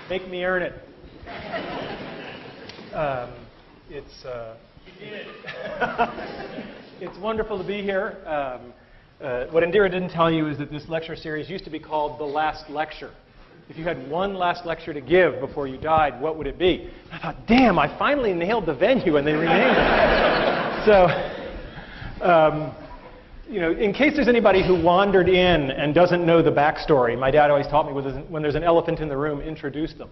Make me earn it. It's wonderful to be here. What Indira didn't tell you is that this lecture series used to be called The Last Lecture. If you had one last lecture to give before you died, what would it be? I thought, damn, I finally nailed the venue, and they renamed it. So, in case there's anybody who wandered in and doesn't know the backstory, my dad always taught me when there's an elephant in the room, introduce them.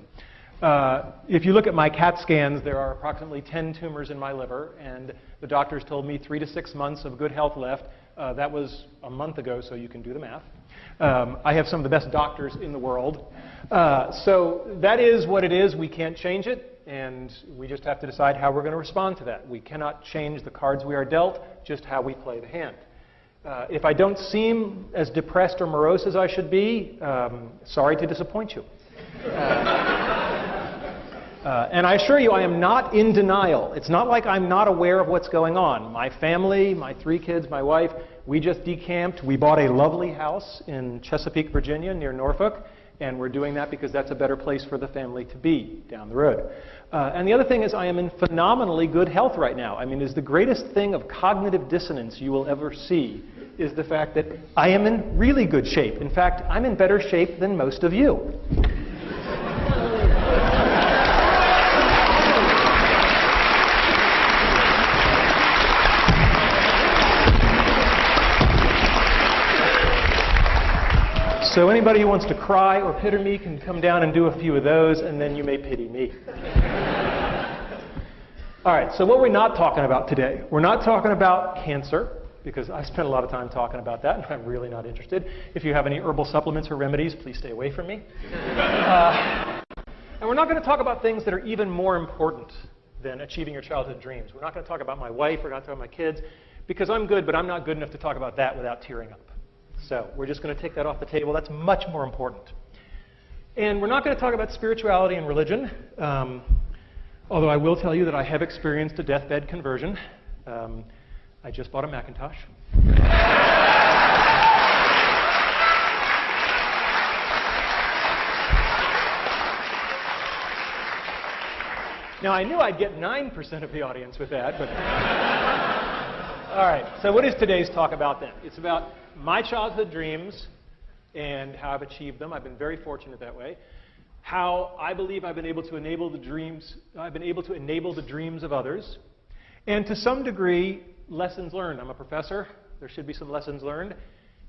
If you look at my CAT scans, there are approximately 10 tumors in my liver, and the doctors told me 3 to 6 months of good health left. That was a month ago, so you can do the math. I have some of the best doctors in the world. So that is what it is. We can't change it, and we just have to decide how we're going to respond to that. We cannot change the cards we are dealt, just how we play the hand. If I don't seem as depressed or morose as I should be, sorry to disappoint you. And I assure you, I am not in denial. It's not like I'm not aware of what's going on. My family, my 3 kids, my wife, we just decamped. We bought a lovely house in Chesapeake, Virginia, near Norfolk, and we're doing that because that's a better place for the family to be down the road. And the other thing is I am in phenomenally good health right now. I mean, the greatest thing of cognitive dissonance you will ever see is the fact that I am in really good shape. In fact, I'm in better shape than most of you. So anybody who wants to cry or pity me can come down and do a few of those, and then you may pity me. All right, so what we're not talking about today, we're not talking about cancer, because I spent a lot of time talking about that, and I'm really not interested. If you have any herbal supplements or remedies, please stay away from me. And we're not going to talk about things that are even more important than achieving your childhood dreams. We're not going to talk about my wife, we're not talking about my kids, because I'm good, but I'm not good enough to talk about that without tearing up. So we're just going to take that off the table. That's much more important. And we're not going to talk about spirituality and religion, although I will tell you that I have experienced a deathbed conversion. I just bought a Macintosh. Now, I knew I'd get 9% of the audience with that, but... All right, so what is today's talk about then? It's about my childhood dreams and how I've achieved them. I've been very fortunate that way. How I believe I've been able to enable the dreams of others. And to some degree, lessons learned. I'm a professor. There should be some lessons learned.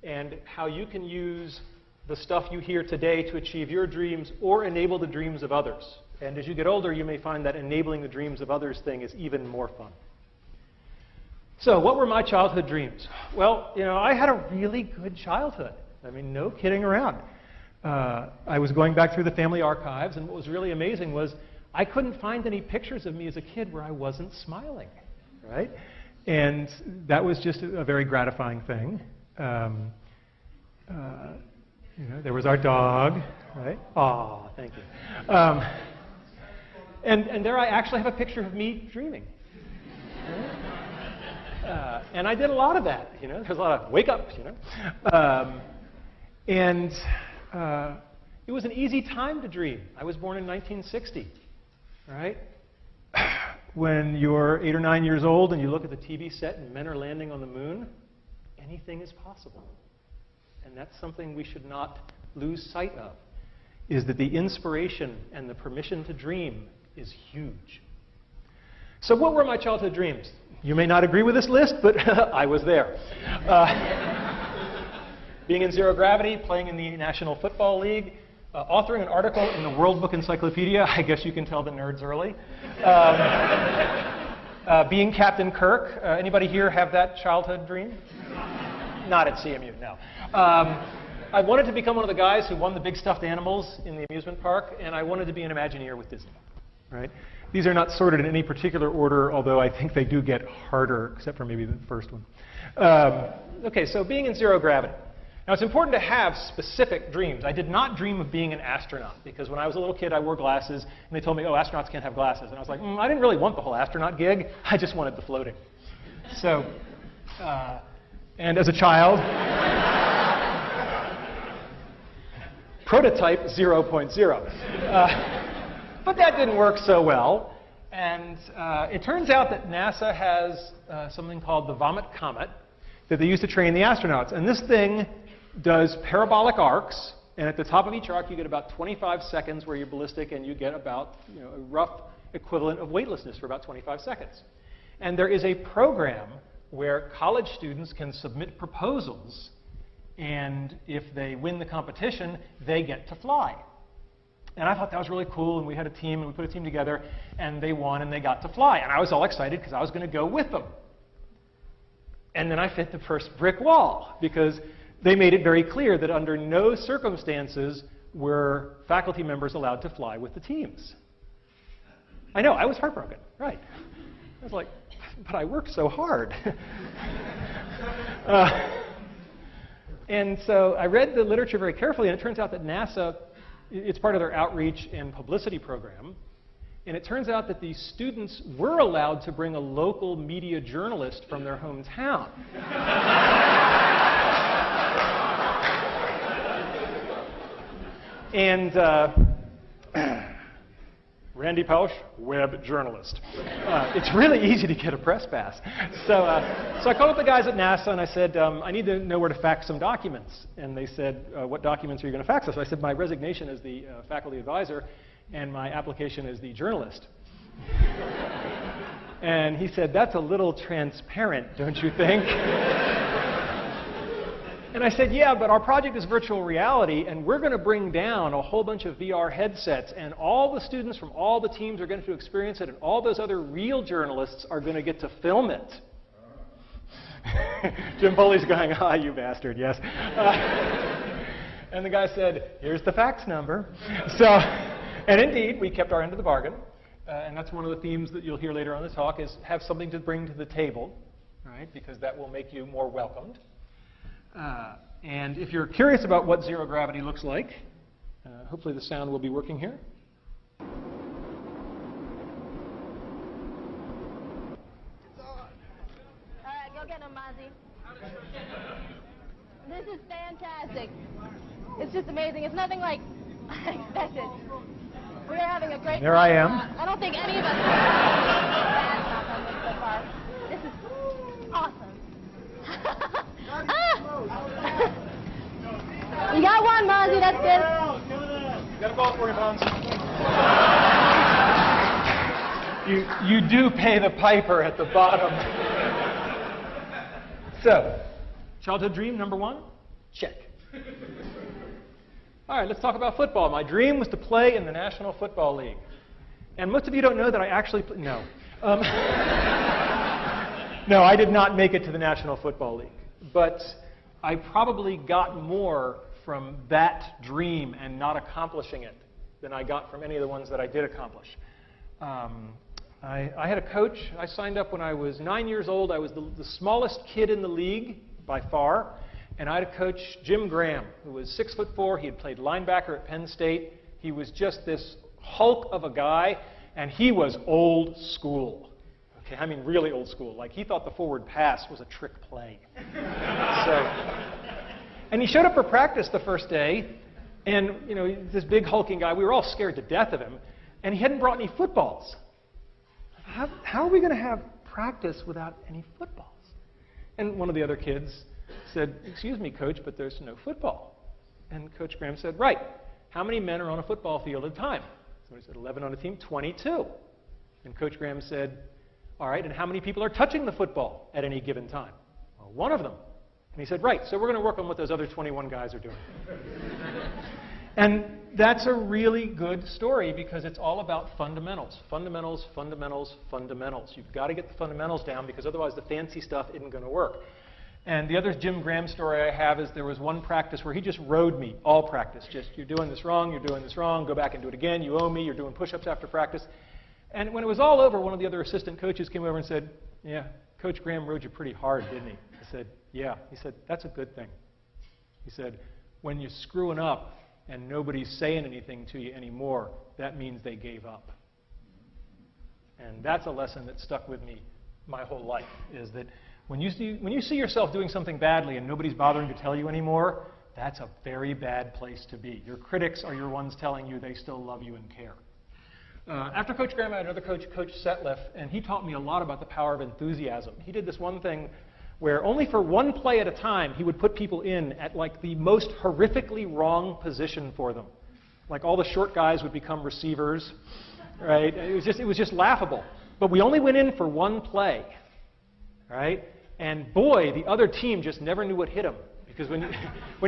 And how you can use the stuff you hear today to achieve your dreams or enable the dreams of others. And as you get older, you may find that enabling the dreams of others thing is even more fun. So what were my childhood dreams? Well, I had a really good childhood. I mean, no kidding around. I was going back through the family archives, and what was really amazing was I couldn't find any pictures of me as a kid where I wasn't smiling, right? And that was just a very gratifying thing. There was our dog, right? Aw, thank you. And there I actually have a picture of me dreaming. Right? And I did a lot of that, There's a lot of wake ups, And it was an easy time to dream. I was born in 1960, right? When you're 8 or 9 years old and you look at the TV set and men are landing on the moon, anything is possible. And that's something we should not lose sight of, is that the inspiration and the permission to dream is huge. So what were my childhood dreams? You may not agree with this list, but I was there. Being in zero gravity, playing in the National Football League, authoring an article in the World Book Encyclopedia. I guess you can tell the nerds early. Being Captain Kirk. Anybody here have that childhood dream? Not at CMU, no. I wanted to become one of the guys who won the big stuffed animals in the amusement park, and I wanted to be an Imagineer with Disney. Right? These are not sorted in any particular order, although I think they do get harder, except for maybe the first one. Okay, so being in zero gravity. Now, it's important to have specific dreams. I did not dream of being an astronaut, because when I was a little kid, I wore glasses, and they told me, oh, astronauts can't have glasses. And I was like, I didn't really want the whole astronaut gig. I just wanted the floating. So, and as a child, prototype 0.0. But that didn't work so well. And it turns out that NASA has something called the Vomit Comet that they use to train the astronauts. And this thing does parabolic arcs. And at the top of each arc, you get about 25 seconds where you're ballistic, and you get about a rough equivalent of weightlessness for about 25 seconds. And there is a program where college students can submit proposals, and if they win the competition, they get to fly. And I thought that was really cool, and we had a team, and we put a team together, and they won, and they got to fly. And I was all excited because I was going to go with them. And then I hit the first brick wall, because they made it very clear that under no circumstances were faculty members allowed to fly with the teams. I know, I was heartbroken, right. I was like, but I worked so hard. And so I read the literature very carefully, and it turns out that NASA, it's part of their outreach and publicity program. And it turns out that these students were allowed to bring a local media journalist from their hometown. And Randy Pausch, web journalist. It's really easy to get a press pass. So I called up the guys at NASA, and I said, I need to know where to fax some documents. And they said, what documents are you going to fax us? So I said, my resignation as the faculty advisor and my application as the journalist. And he said, that's a little transparent, don't you think? And I said, yeah, but our project is virtual reality, and we're going to bring down a whole bunch of VR headsets, and all the students from all the teams are going to experience it, and all those other real journalists are going to get to film it. Jim Foley's going, ah, you bastard, yes. And the guy said, here's the fax number. And indeed, we kept our end of the bargain. And that's one of the themes that you'll hear later on in the talk, is have something to bring to the table, right? Because that will make you more welcomed. And if you're curious about what zero gravity looks like, hopefully the sound will be working here. It's on. All right, go get him, Mozzie. This is fantastic. It's just amazing. It's nothing like I expected. We're having a great There I am. I don't think any of us have bad so far. This is awesome. You got one, Mozzie. That's good. You got a ball for you, Mons. You do pay the piper at the bottom. So, childhood dream number one? Check. All right, let's talk about football. My dream was to play in the National Football League. And most of you don't know that I actually no. No, I did not make it to the National Football League. But I probably got more from that dream and not accomplishing it than I got from any of the ones that I did accomplish. I had a coach. I signed up when I was 9 years old. I was the smallest kid in the league by far. And I had a coach, Jim Graham, who was 6'4". He had played linebacker at Penn State. He was just this hulk of a guy, and he was old school. Okay, I mean really old school. Like, he thought the forward pass was a trick play. And he showed up for practice the first day, and this big hulking guy, we were all scared to death of him, and he hadn't brought any footballs. How are we going to have practice without any footballs? And one of the other kids said, excuse me, Coach, but there's no football. And Coach Graham said, right, how many men are on a football field at a time? So he said, 11 on a team, 22. And Coach Graham said, all right, and how many people are touching the football at any given time? Well, one of them. And he said, right, so we're going to work on what those other 21 guys are doing. And that's a really good story because it's all about fundamentals. Fundamentals, fundamentals, fundamentals. You've got to get the fundamentals down because otherwise the fancy stuff isn't going to work. And the other Jim Graham story I have is there was one practice where he just rode me, all practice. Just, you're doing this wrong, go back and do it again, you owe me, you're doing push-ups after practice. And when it was all over, one of the other assistant coaches came over and said, yeah, Coach Graham rode you pretty hard, didn't he? I said, yeah. He said, that's a good thing. He said, when you're screwing up and nobody's saying anything to you anymore, that means they gave up. And that's a lesson that stuck with me my whole life, is that when you see yourself doing something badly and nobody's bothering to tell you anymore, that's a very bad place to be. Your critics are your ones telling you they still love you and care. After Coach Graham, I had another coach, Coach Setliff, and he taught me a lot about the power of enthusiasm. He did this one thing where only for one play at a time, he would put people in at like the most horrifically wrong position for them. Like all the short guys would become receivers, right? It was just laughable. But we only went in for one play, right? And boy, the other team just never knew what hit them. Because when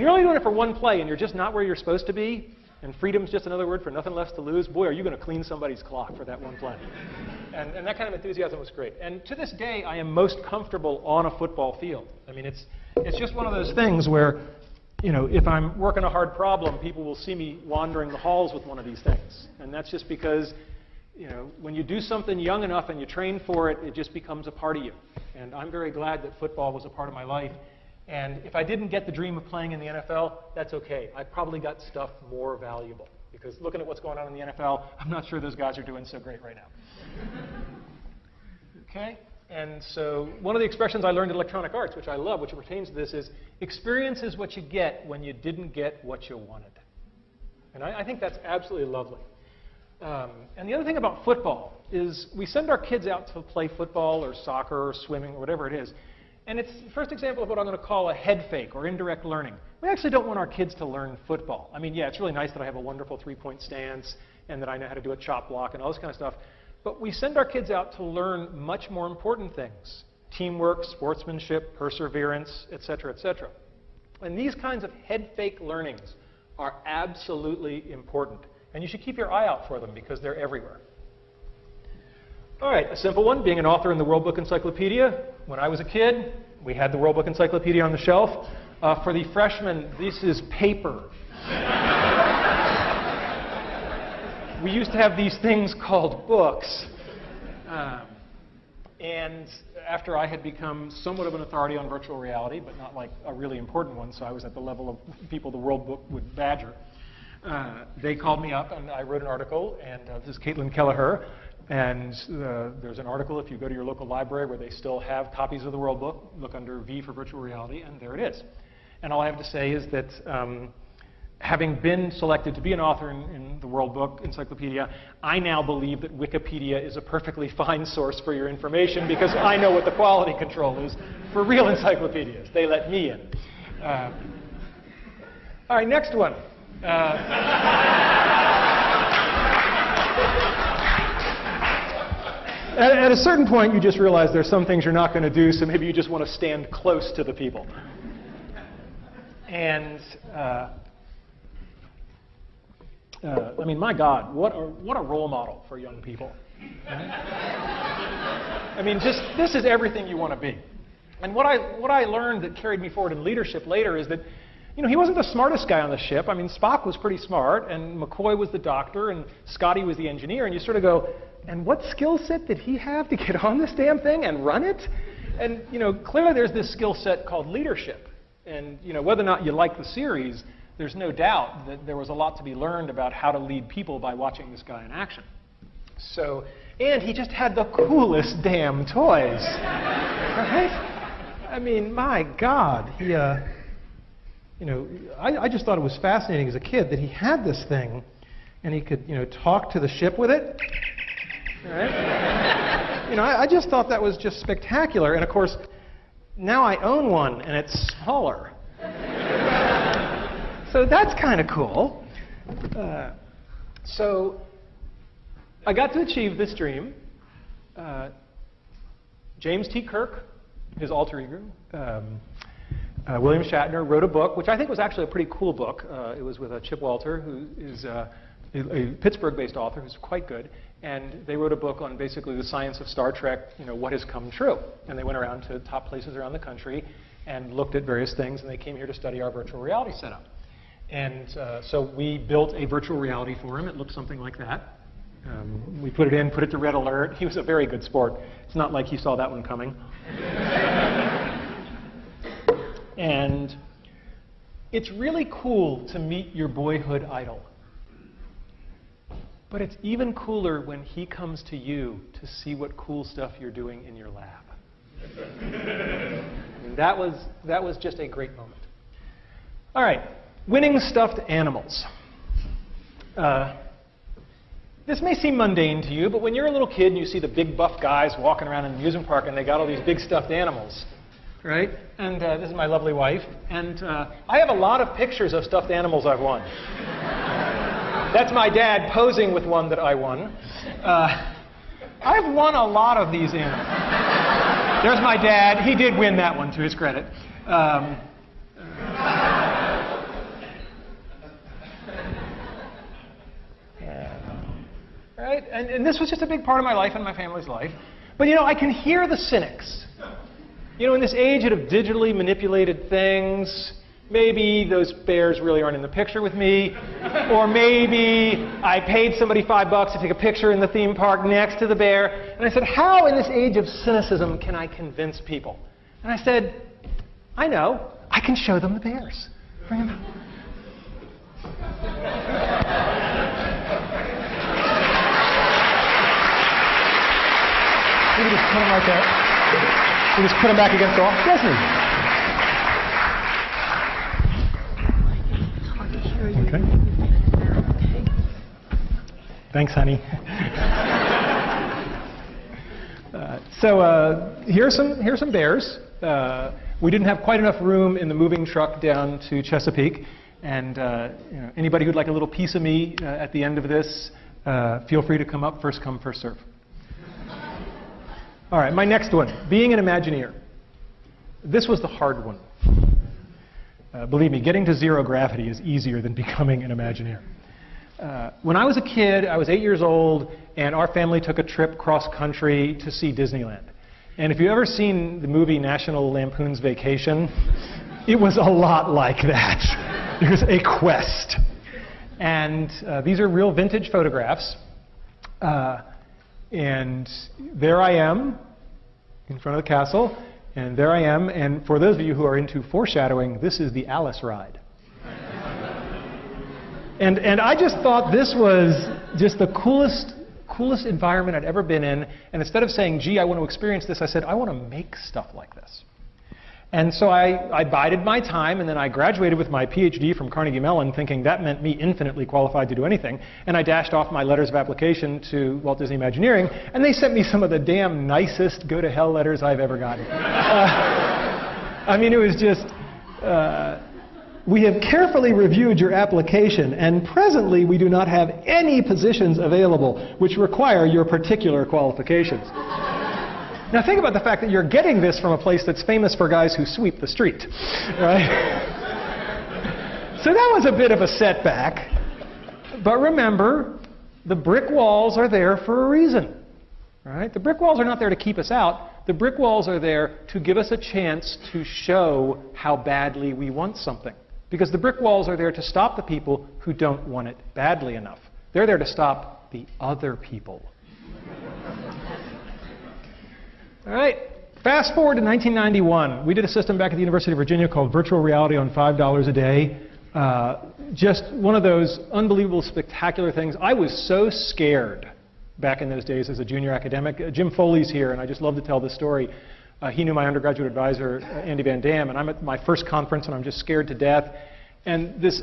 you're only doing it for one play and you're just not where you're supposed to be, and freedom's just another word for nothing left to lose, boy, are you going to clean somebody's clock for that one play. And that kind of enthusiasm was great. And to this day, I am most comfortable on a football field. I mean, it's just one of those things where, you know, if I'm working a hard problem, people will see me wandering the halls with one of these things. And that's just because, you know, when you do something young enough and you train for it, it just becomes a part of you. And I'm very glad that football was a part of my life. And if I didn't get the dream of playing in the NFL, that's okay. I probably got stuff more valuable. Because looking at what's going on in the NFL, I'm not sure those guys are doing so great right now. Okay? And so one of the expressions I learned in electronic arts, which I love, which pertains to this, is experience is what you get when you didn't get what you wanted. And I think that's absolutely lovely. And the other thing about football is we send our kids out to play football or soccer or swimming or whatever it is. And it's the first example of what I'm going to call a head fake or indirect learning. We actually don't want our kids to learn football. I mean, yeah, it's really nice that I have a wonderful three-point stance and that I know how to do a chop block and all this kind of stuff. But we send our kids out to learn much more important things: teamwork, sportsmanship, perseverance, et cetera, et cetera. And these kinds of head fake learnings are absolutely important. And you should keep your eye out for them because they're everywhere. All right, a simple one, being an author in the World Book Encyclopedia. When I was a kid, we had the World Book Encyclopedia on the shelf. For the freshmen, this is paper. We used to have these things called books. And after I had become somewhat of an authority on virtual reality, but not like a really important one, so I was at the level of people the World Book would badger, they called me up and I wrote an article, and this is Caitlin Kelleher. And there's an article, if you go to your local library where they still have copies of the World Book, look under V for virtual reality, and there it is. And all I have to say is that having been selected to be an author in the World Book Encyclopedia, I now believe that Wikipedia is a perfectly fine source for your information because I know what the quality control is for real encyclopedias. They let me in. All right, next one. At a certain point, you just realize there's some things you're not going to do, so maybe you just want to stand close to the people. And I mean, my God, what a role model for young people. Right? I mean, just this is everything you want to be. And what I learned that carried me forward in leadership later is that, you know, he wasn't the smartest guy on the ship. I mean, Spock was pretty smart, and McCoy was the doctor, and Scotty was the engineer, and you sort of go, and what skill set did he have to get on this damn thing and run it? And, you know, clearly there's this skill set called leadership. And, you know, whether or not you like the series, there's no doubt that there was a lot to be learned about how to lead people by watching this guy in action. So, and he just had the coolest damn toys, right? I mean, my God, he, you know, I just thought it was fascinating as a kid that he had this thing, and he could, you know, talk to the ship with it. Right? You know, I just thought that was just spectacular. And of course, now I own one, and it's smaller. So that's kind of cool. So I got to achieve this dream. James T. Kirk, his alter ego, William Shatner, wrote a book, which I think was actually a pretty cool book. It was with Chip Walter, who is a Pittsburgh-based author who's quite good. And they wrote a book on basically the science of Star Trek, you know, what has come true. And they went around to top places around the country and looked at various things, and they came here to study our virtual reality setup. And so we built a virtual reality for him. It looked something like that. We put it in, put it to red alert. He was a very good sport. It's not like he saw that one coming. And it's really cool to meet your boyhood idol. But it's even cooler when he comes to you to see what cool stuff you're doing in your lab. I mean, that was just a great moment. All right, winning stuffed animals. This may seem mundane to you, but when you're a little kid and you see the big buff guys walking around in the amusement park and they got all these big stuffed animals, right? And this is my lovely wife. And I have a lot of pictures of stuffed animals I've won. That's my dad posing with one that I won. I've won a lot of these animals. There's my dad. He did win that one, to his credit. Right? And this was just a big part of my life and my family's life. But, you know, I can hear the cynics. You know, in this age of digitally manipulated things, maybe those bears really aren't in the picture with me. Or maybe I paid somebody $5 to take a picture in the theme park next to the bear. And I said, how in this age of cynicism can I convince people? And I said, I know. I can show them the bears. Bring them. We can just put them right there. We just put them back against the wall. Yes, okay. Thanks, honey. So here's some bears. We didn't have quite enough room in the moving truck down to Chesapeake, and you know, anybody who'd like a little piece of me at the end of this, feel free to come up. First come, first serve. All right, my next one, being an Imagineer. This was the hard one. Believe me, getting to zero gravity is easier than becoming an Imagineer. When I was a kid, I was 8 years old, and our family took a trip cross-country to see Disneyland. And if you've ever seen the movie National Lampoon's Vacation, it was a lot like that. There's a quest. And these are real vintage photographs. And there I am in front of the castle, and there I am. And for those of you who are into foreshadowing, this is the Alice ride. And I just thought this was just the coolest environment I'd ever been in. And instead of saying, gee, I want to experience this, I said, I want to make stuff like this. And so I bided my time, and then I graduated with my PhD from Carnegie Mellon, thinking that meant me infinitely qualified to do anything. And I dashed off my letters of application to Walt Disney Imagineering, and they sent me some of the damn nicest go-to-hell letters I've ever gotten. I mean, it was just, we have carefully reviewed your application, and presently we do not have any positions available which require your particular qualifications. Now think about the fact that you're getting this from a place that's famous for guys who sweep the street, right? So that was a bit of a setback. But remember, the brick walls are there for a reason, right? The brick walls are not there to keep us out. The brick walls are there to give us a chance to show how badly we want something. Because the brick walls are there to stop the people who don't want it badly enough. They're there to stop the other people. All right, fast forward to 1991. We did a system back at the University of Virginia called Virtual Reality on $5 a day. Just one of those unbelievable, spectacular things. I was so scared back in those days as a junior academic. Jim Foley's here, and I just love to tell this story. He knew my undergraduate advisor, Andy Van Dam, and I'm at my first conference, and I'm just scared to death. And this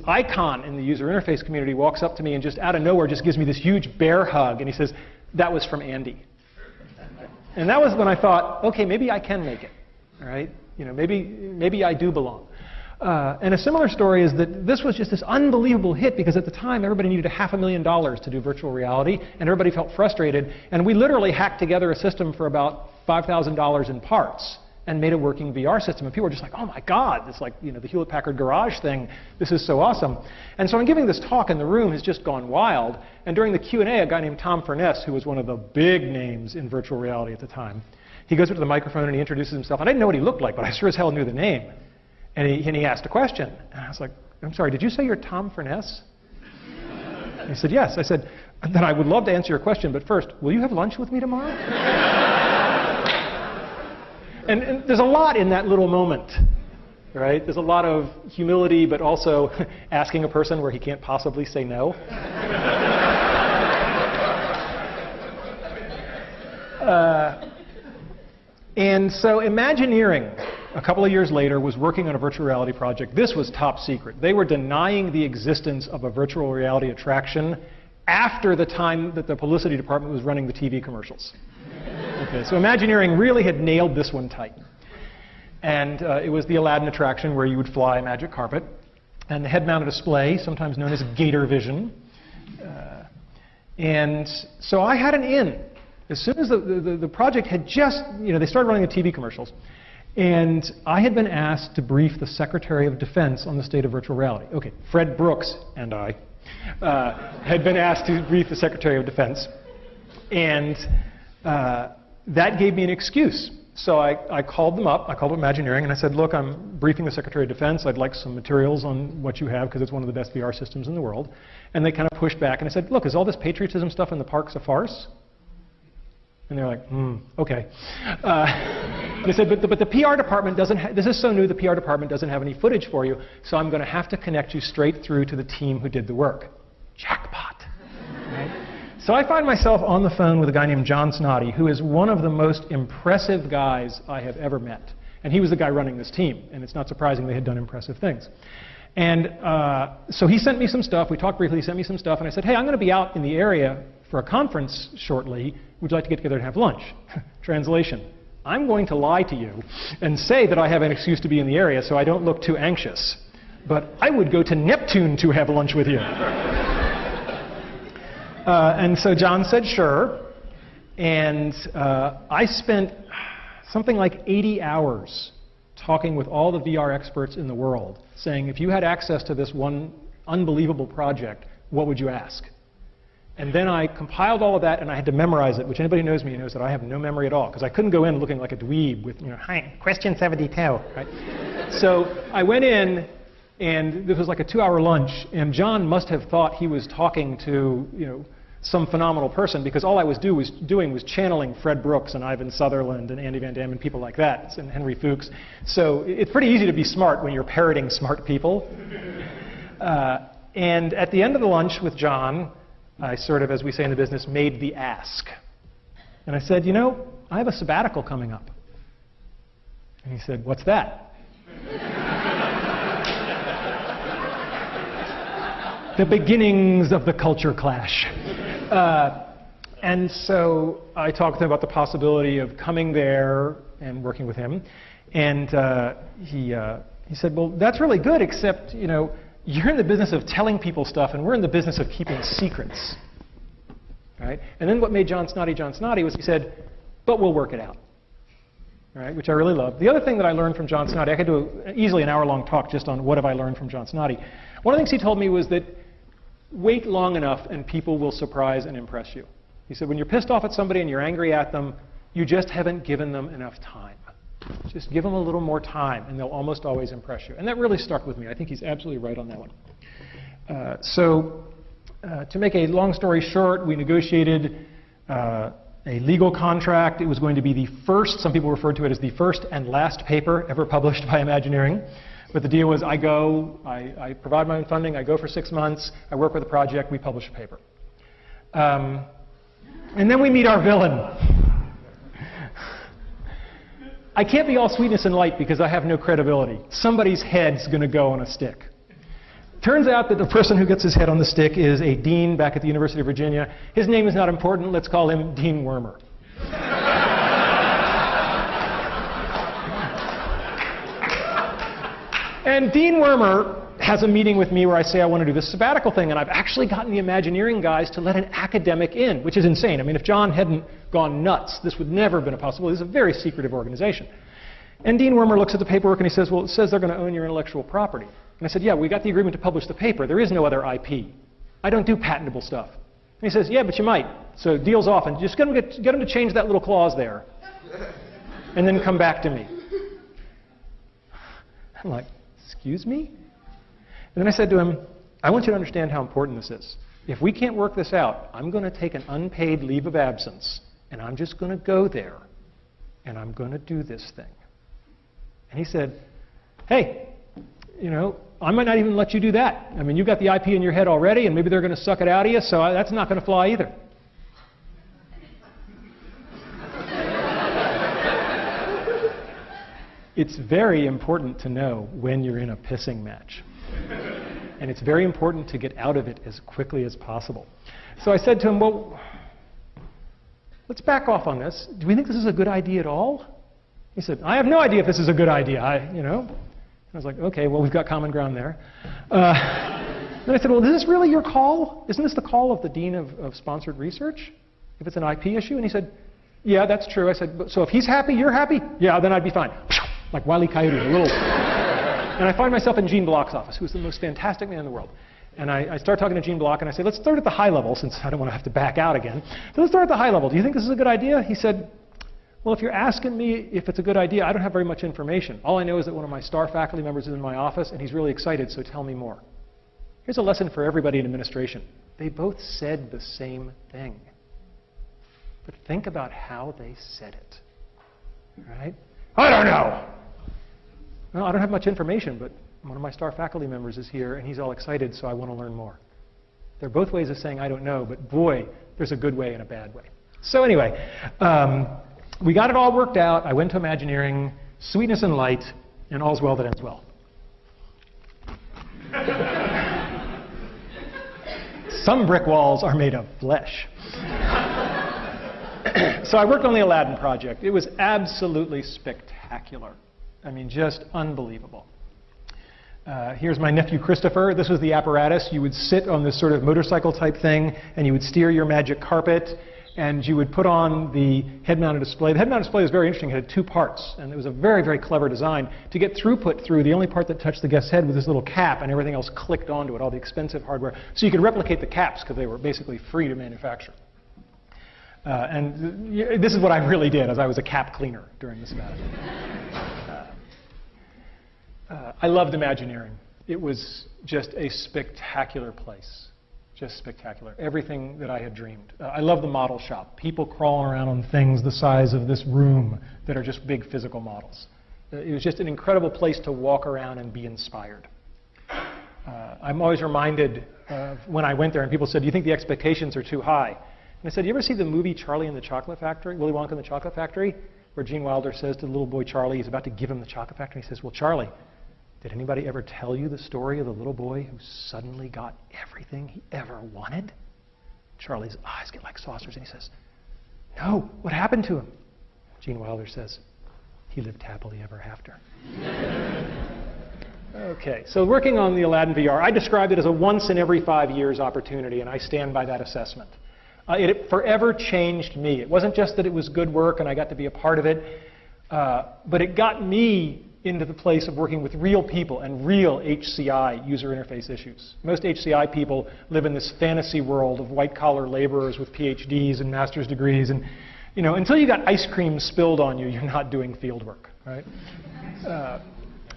icon in the user interface community walks up to me and just out of nowhere just gives me this huge bear hug, and he says, "That was from Andy." And that was when I thought, okay, maybe I can make it, all right? You know, maybe I do belong. And a similar story is that this was just this unbelievable hit because at the time everybody needed $500,000 to do virtual reality, and everybody felt frustrated. And we literally hacked together a system for about $5,000 in parts and made a working VR system. And people were just like, oh my God, it's like, you know, the Hewlett-Packard Garage thing. This is so awesome. And so I'm giving this talk, and the room has just gone wild. And during the Q&A, a guy named Tom Furness, who was one of the big names in virtual reality at the time, he goes up to the microphone and he introduces himself. And I didn't know what he looked like, but I sure as hell knew the name. And he asked a question. And I was like, I'm sorry, did you say you're Tom Furness? And he said, yes. I said, then I would love to answer your question, but first, will you have lunch with me tomorrow? And there's a lot in that little moment, right? There's a lot of humility, but also asking a person where he can't possibly say no. And so Imagineering a couple of years later, was working on a virtual reality project. This was top secret. They were denying the existence of a virtual reality attraction after the time that the publicity department was running the TV commercials. Okay, so Imagineering really had nailed this one tight. And it was the Aladdin attraction where you would fly a magic carpet. And the head-mounted display, sometimes known as Gator Vision. And so I had an in. As soon as the project had just, they started running the TV commercials. And I had been asked to brief the Secretary of Defense on the state of virtual reality. Okay, Fred Brooks and I had been asked to brief the Secretary of Defense. And that gave me an excuse. So I called them up, I called up Imagineering, and I said, look, I'm briefing the Secretary of Defense. I'd like some materials on what you have, because it's one of the best VR systems in the world. And they kind of pushed back, and I said, look, is all this patriotism stuff in the parks a farce? And they're like, okay. They said, but the PR department doesn't this is so new, the PR department doesn't have any footage for you, so I'm going to have to connect you straight through to the team who did the work. Jackpot. Right? So I find myself on the phone with a guy named John Snoddy, who is one of the most impressive guys I have ever met. And he was the guy running this team, and it's not surprising they had done impressive things. And so he sent me some stuff. We talked briefly. He sent me some stuff, and I said, hey, I'm going to be out in the area for a conference shortly. Would you like to get together and have lunch? Translation: I'm going to lie to you and say that I have an excuse to be in the area so I don't look too anxious. But I would go to Neptune to have lunch with you. And so John said, sure. And I spent something like 80 hours talking with all the VR experts in the world, saying, if you had access to this one unbelievable project, what would you ask? And then I compiled all of that, and I had to memorize it, which anybody who knows me knows that I have no memory at all, because I couldn't go in looking like a dweeb with, hi, question 72, right? So I went in, and this was like a 2-hour lunch, and John must have thought he was talking to, some phenomenal person, because all I was doing was channeling Fred Brooks and Ivan Sutherland and Andy Van Damme and people like that, and Henry Fuchs. So it's pretty easy to be smart when you're parroting smart people. And at the end of the lunch with John, I sort of, as we say in the business, made the ask. And I said, I have a sabbatical coming up. And he said, what's that? The beginnings of the culture clash. And so I talked to him about the possibility of coming there and working with him. And he said, well, that's really good, except, you're in the business of telling people stuff, and we're in the business of keeping secrets. Right? And then what made John Snoddy was he said, but we'll work it out. Right? Which I really loved. The other thing that I learned from John Snoddy, I could do easily an hour-long talk just on what have I learned from John Snoddy. One of the things he told me was that wait long enough and people will surprise and impress you. He said, when you're pissed off at somebody and you're angry at them, you just haven't given them enough time. Just give them a little more time, and they'll almost always impress you. And that really stuck with me. I think he's absolutely right on that one. To make a long story short, we negotiated a legal contract. It was going to be the first, some people referred to it as the first and last paper ever published by Imagineering. But the deal was I go, I provide my own funding, I go for 6 months, I work with a project, we publish a paper. And then we meet our villain. I can't be all sweetness and light because I have no credibility. Somebody's head's going to go on a stick. Turns out that the person who gets his head on the stick is a dean back at the University of Virginia. His name is not important. Let's call him Dean Wormer. And Dean Wormer has a meeting with me where I say I want to do this sabbatical thing, and I've actually gotten the Imagineering guys to let an academic in, which is insane. I mean, if John hadn't gone nuts, this would never have been a possibility. This is a very secretive organization. And Dean Wormer looks at the paperwork and he says, well, it says they're going to own your intellectual property. And I said, yeah, we got the agreement to publish the paper. There is no other IP. I don't do patentable stuff. And he says, yeah, but you might. So deal's off, and just get him to change that little clause there, and then come back to me. I'm like, excuse me? And then I said to him, I want you to understand how important this is. If we can't work this out, I'm going to take an unpaid leave of absence, and I'm just going to go there, and I'm going to do this thing. And he said, hey, I might not even let you do that. I mean, you've got the IP in your head already, and maybe they're going to suck it out of you, so that's not going to fly either. It's very important to know when you're in a pissing match. And it's very important to get out of it as quickly as possible. So I said to him, well, let's back off on this. Do we think this is a good idea at all? He said, I have no idea if this is a good idea. I was like, okay, well, we've got common ground there. Then I said, well, is this really your call? Isn't this the call of the Dean of Sponsored Research, if it's an IP issue? And he said, yeah, that's true. I said, so if he's happy, you're happy? Yeah, then I'd be fine. Like Wile E. Coyote, a little. And I find myself in Gene Block's office, who's the most fantastic man in the world. And I start talking to Gene Block, and I say, let's start at the high level, since I don't want to have to back out again. So let's start at the high level. Do you think this is a good idea? He said, well, if you're asking me if it's a good idea, I don't have very much information. All I know is that one of my star faculty members is in my office, and he's really excited, so tell me more. Here's a lesson for everybody in administration. They both said the same thing. But think about how they said it. Right? I don't know. Well, I don't have much information, but one of my star faculty members is here, and he's all excited, so I want to learn more. They're both ways of saying I don't know, but boy, there's a good way and a bad way. So anyway, we got it all worked out. I went to Imagineering, sweetness and light, and all's well that ends well. Some brick walls are made of flesh. So I worked on the Aladdin project. It was absolutely spectacular. I mean, just unbelievable. Here's my nephew Christopher. This was the apparatus. You would sit on this sort of motorcycle type thing, and you would steer your magic carpet, and you would put on the head-mounted display. The head-mounted display was very interesting. It had two parts, and it was a very, very clever design. To get throughput through, the only part that touched the guest's head was this little cap, and everything else clicked onto it, all the expensive hardware. So you could replicate the caps, because they were basically free to manufacture. And this is what I really did, as I was a cap cleaner during this event. I loved Imagineering. It was just a spectacular place. Just spectacular. Everything that I had dreamed. I love the model shop. People crawling around on things the size of this room that are just big physical models. It was just an incredible place to walk around and be inspired. I'm always reminded of when I went there and people said, do you think the expectations are too high? And I said, you ever see the movie Charlie and the Chocolate Factory, Willy Wonka and the Chocolate Factory, where Gene Wilder says to the little boy Charlie, he's about to give him the chocolate factory, he says, well, Charlie, did anybody ever tell you the story of the little boy who suddenly got everything he ever wanted? Charlie's eyes get like saucers, and he says, no, what happened to him? Gene Wilder says, he lived happily ever after. Okay, so working on the Aladdin VR, I described it as a once in every 5 years opportunity, and I stand by that assessment. It forever changed me. It wasn't just that it was good work and I got to be a part of it, but it got me into the place of working with real people and real HCI, user interface issues. Most HCI people live in this fantasy world of white-collar laborers with PhDs and master's degrees, and until you got ice cream spilled on you, you're not doing field work, right?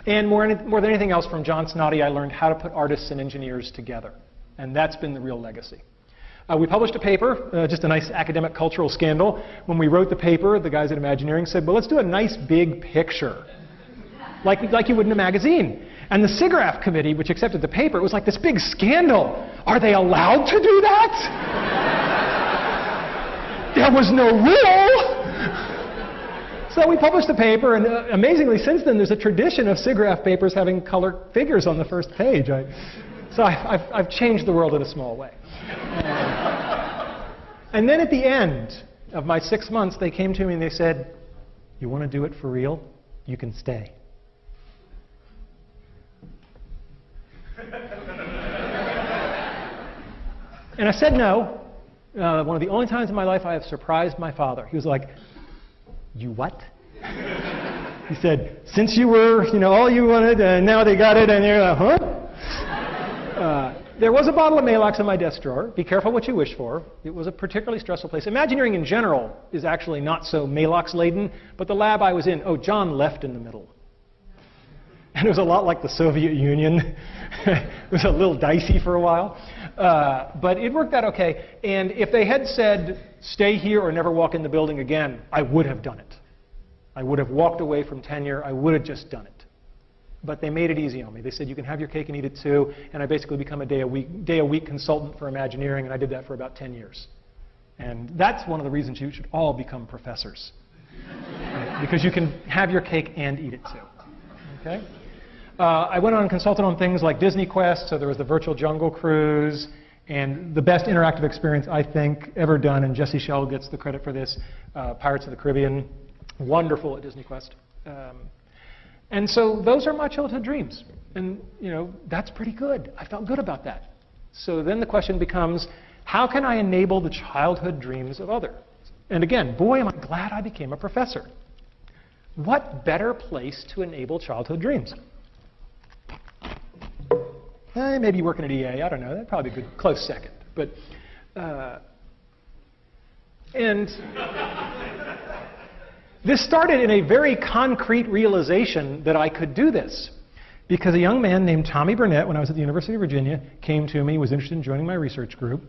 And more than anything else, from John Snoddy, I learned how to put artists and engineers together, and that's been the real legacy. We published a paper, just a nice academic cultural scandal. When we wrote the paper, the guys at Imagineering said, well, let's do a nice big picture, like you would in a magazine. And the SIGGRAPH committee, which accepted the paper, it was like this big scandal. Are they allowed to do that? There was no rule. So we published the paper, and amazingly, since then, there's a tradition of SIGGRAPH papers having color figures on the first page. So I've changed the world in a small way. And then at the end of my 6 months, they came to me and they said, you want to do it for real? You can stay. And I said no. One of the only times in my life I have surprised my father. He was like, you what? He said, since you were, all you wanted, and now they got it, and you're like, huh? There was a bottle of Maalox in my desk drawer. Be careful what you wish for. It was a particularly stressful place. Imagineering in general is actually not so Maalox-laden, but the lab I was in, John left in the middle. And it was a lot like the Soviet Union. It was a little dicey for a while. But it worked out okay. And if they had said, stay here or never walk in the building again, I would have done it. I would have walked away from tenure. I would have just done it. But they made it easy on me. They said, you can have your cake and eat it too. And I basically become a day a week consultant for Imagineering, and I did that for about 10 years. And that's one of the reasons you should all become professors. Because you can have your cake and eat it too. Okay. I went on and consulted on things like Disney Quest, so there was the Virtual Jungle Cruise, and the best interactive experience I think ever done, and Jesse Schell gets the credit for this, Pirates of the Caribbean. Wonderful at Disney Quest. And so those are my childhood dreams. And that's pretty good. I felt good about that. So then the question becomes, how can I enable the childhood dreams of others? And again, boy, am I glad I became a professor. What better place to enable childhood dreams? Maybe working at EA, I don't know. That'd probably be a good close second. But, and this started in a very concrete realization that I could do this. Because a young man named Tommy Burnett, when I was at the University of Virginia, came to me, was interested in joining my research group.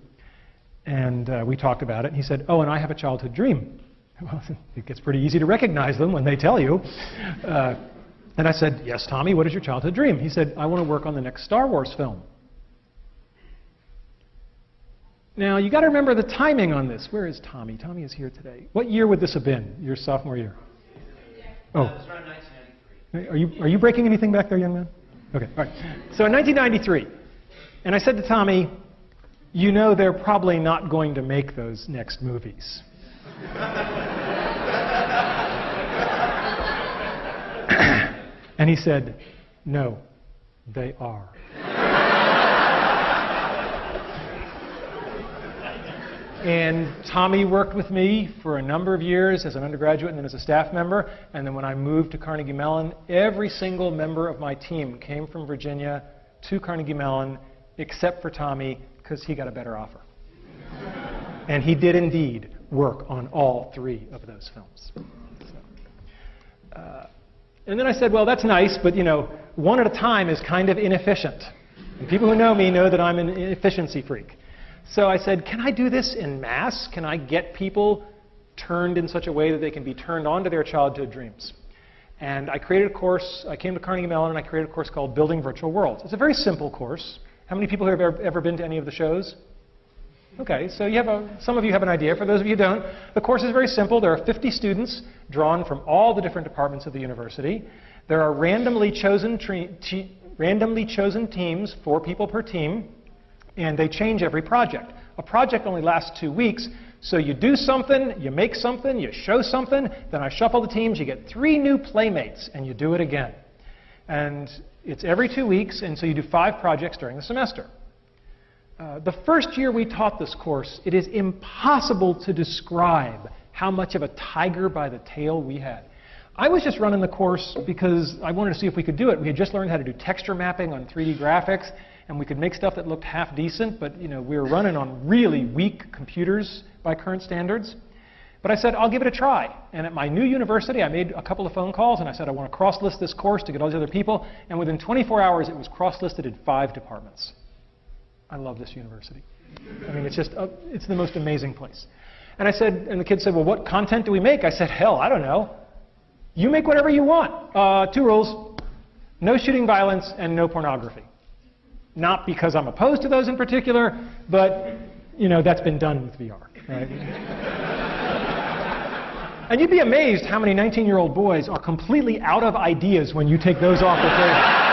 And we talked about it. And he said, oh, and I have a childhood dream. Well, it gets pretty easy to recognize them when they tell you. And I said, yes, Tommy, what is your childhood dream? He said, I want to work on the next Star Wars film. Now, you got to remember the timing on this. Where is Tommy? Tommy is here today. What year would this have been? Your sophomore year? Oh. It was around 1993. Are you breaking anything back there, young man? Okay, all right. So in 1993, and I said to Tommy, you know they're probably not going to make those next movies. And he said, no, they are. And Tommy worked with me for a number of years as an undergraduate and then as a staff member. And then when I moved to Carnegie Mellon, every single member of my team came from Virginia to Carnegie Mellon, except for Tommy, because he got a better offer. And he did indeed work on all 3 of those films. And then I said, well, that's nice, but one at a time is kind of inefficient. And people who know me know that I'm an efficiency freak. So I said, can I do this in mass? Can I get people turned in such a way that they can be turned on to their childhood dreams? And I created a course. I came to Carnegie Mellon and I created a course called Building Virtual Worlds. It's a very simple course. How many people have ever been to any of the shows? Okay, so some of you have an idea. For those of you who don't, the course is very simple. There are 50 students drawn from all the different departments of the university. There are randomly chosen teams, 4 people per team, and they change every project. A project only lasts 2 weeks, so you do something, you make something, you show something, then I shuffle the teams, you get 3 new playmates, and you do it again. And it's every 2 weeks, and so you do 5 projects during the semester. The first year we taught this course, it is impossible to describe how much of a tiger by the tail we had. I was just running the course because I wanted to see if we could do it. We had just learned how to do texture mapping on 3D graphics, and we could make stuff that looked half decent, but we were running on really weak computers by current standards. But I said, I'll give it a try. And at my new university, I made a couple of phone calls, and I said, I want to cross-list this course to get all these other people. And within 24 hours, it was cross-listed in 5 departments. I love this university. I mean, it's just, it's the most amazing place. And I said, and the kids said, well, what content do we make? I said, hell, I don't know. You make whatever you want. 2 rules, no shooting violence and no pornography. Not because I'm opposed to those in particular, but, that's been done with VR, right? And you'd be amazed how many 19-year-old boys are completely out of ideas when you take those off the table.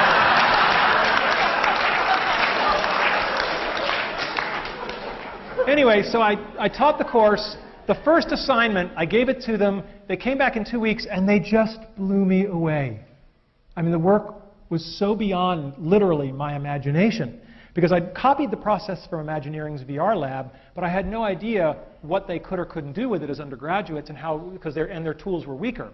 Anyway, so I taught the course. The first assignment, I gave it to them. They came back in 2 weeks, and they just blew me away. I mean, the work was so beyond, literally, my imagination. Because I'd copied the process from Imagineering's VR lab, but I had no idea what they could or couldn't do with it as undergraduates and how, because their tools were weaker.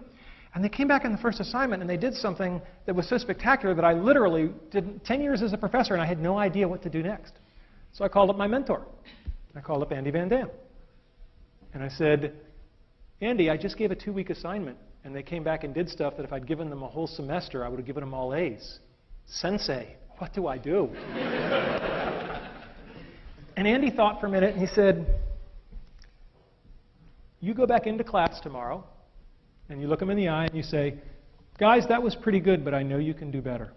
And they came back in the first assignment, and they did something that was so spectacular that I literally did 10 years as a professor, and I had no idea what to do next. So I called up my mentor. I called up Andy Van Dam. And I said, Andy, I just gave a 2-week assignment, and they came back and did stuff that if I'd given them a whole semester, I would have given them all A's. Sensei, what do I do? And Andy thought for a minute, and he said, you go back into class tomorrow, and you look them in the eye, and you say, guys, that was pretty good, but I know you can do better.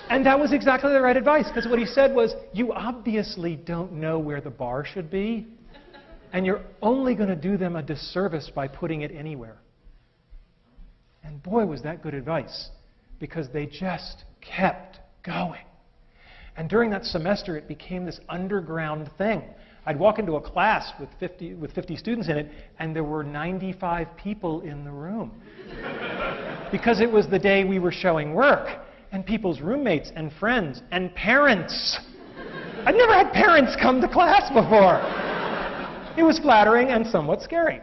And that was exactly the right advice, because what he said was, you obviously don't know where the bar should be. And you're only going to do them a disservice by putting it anywhere. And boy, was that good advice, because they just kept going. And during that semester, it became this underground thing. I'd walk into a class with 50 students in it, and there were 95 people in the room. Because it was the day we were showing work, and people's roommates and friends and parents. I'd never had parents come to class before. It was flattering and somewhat scary.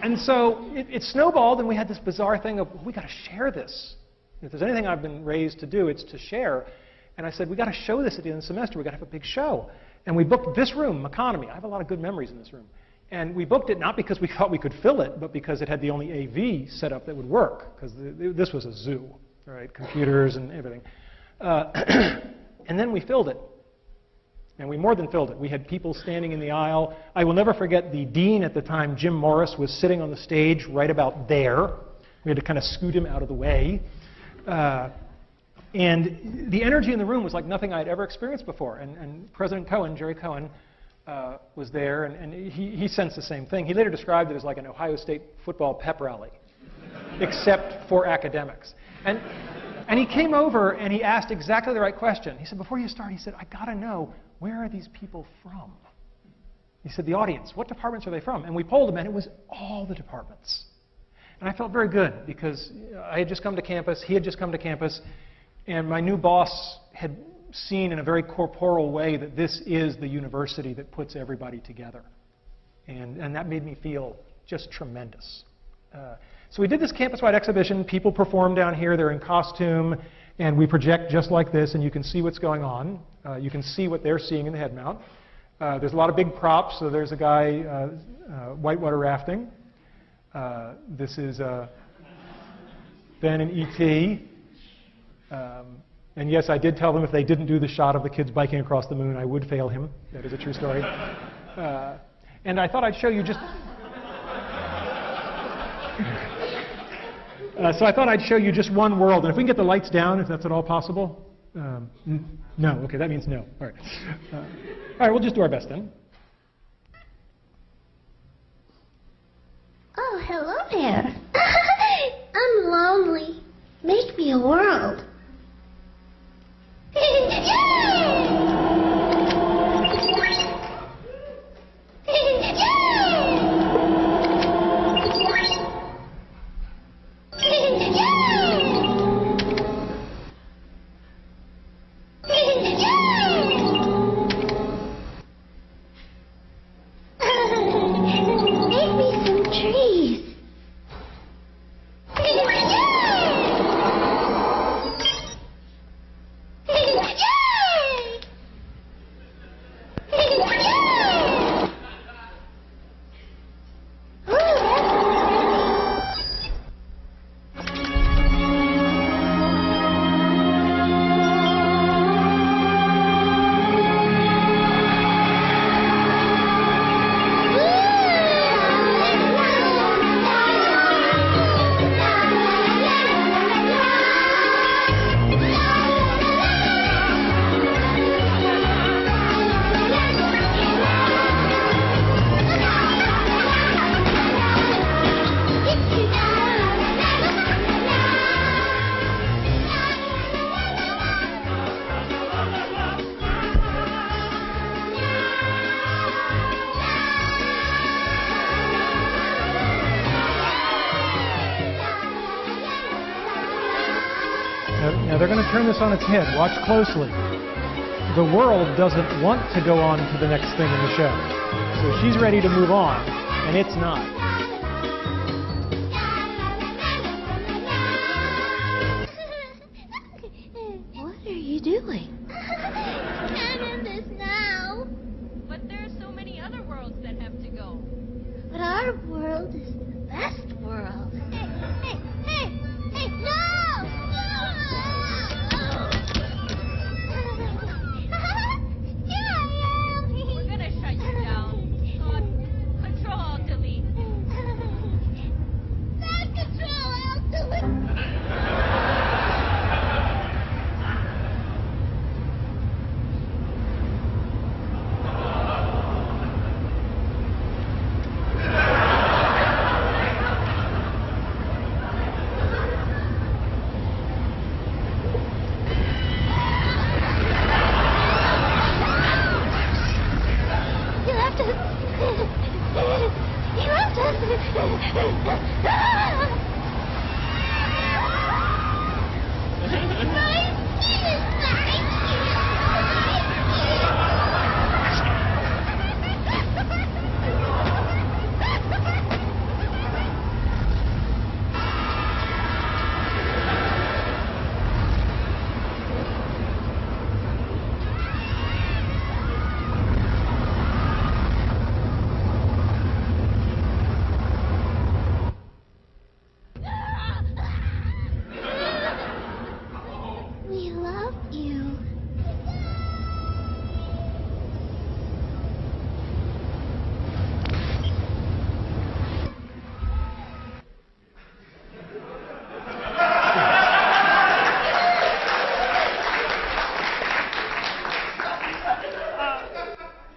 And so it snowballed, and we had this bizarre thing of, well, we got to share this. If there's anything I've been raised to do, it's to share. And I said, we got to show this at the end of the semester. We got to have a big show. And we booked this room, Economy. I have a lot of good memories in this room. And we booked it not because we thought we could fill it, but because it had the only AV setup that would work. Because this was a zoo, right? Computers and everything. And then we filled it. And we more than filled it. We had people standing in the aisle. I will never forget the dean at the time, Jim Morris, was sitting on the stage right about there. We had to kind of scoot him out of the way. And the energy in the room was like nothing I'd ever experienced before. And President Cohen, Jerry Cohen, was there, and he sensed the same thing. He later described it as like an Ohio State football pep rally, except for academics. And he came over and he asked exactly the right question. He said, before you start, he said, I got to know, where are these people from? He said, the audience, what departments are they from? And we polled them, and it was all the departments. And I felt very good, because I had just come to campus, he had just come to campus, and my new boss had seen in a very corporal way that this is the university that puts everybody together. And that made me feel just tremendous. So we did this campus-wide exhibition. People perform down here. They're in costume. And we project just like this, and you can see what's going on. You can see what they're seeing in the head mount. There's a lot of big props. So there's a guy whitewater rafting. This is Ben and E.T. And yes, I did tell them if they didn't do the shot of the kids biking across the moon, I would fail him. That is a true story. And I thought I'd show you just... So I thought I'd show you just one world. And if we can get the lights down, if that's at all possible. No. Okay, that means no. All right. All right, we'll just do our best then. Oh, hello there. I'm lonely. Make me a world. Now they're going to turn this on its head. Watch closely. The world doesn't want to go on to the next thing in the show. So she's ready to move on, and it's not. What are you doing? I'm in this now. But there are so many other worlds that have to go. But our world is the best world. Hey, no! We're gonna shut you down. Control Alt Delete. Not Control Alt Delete.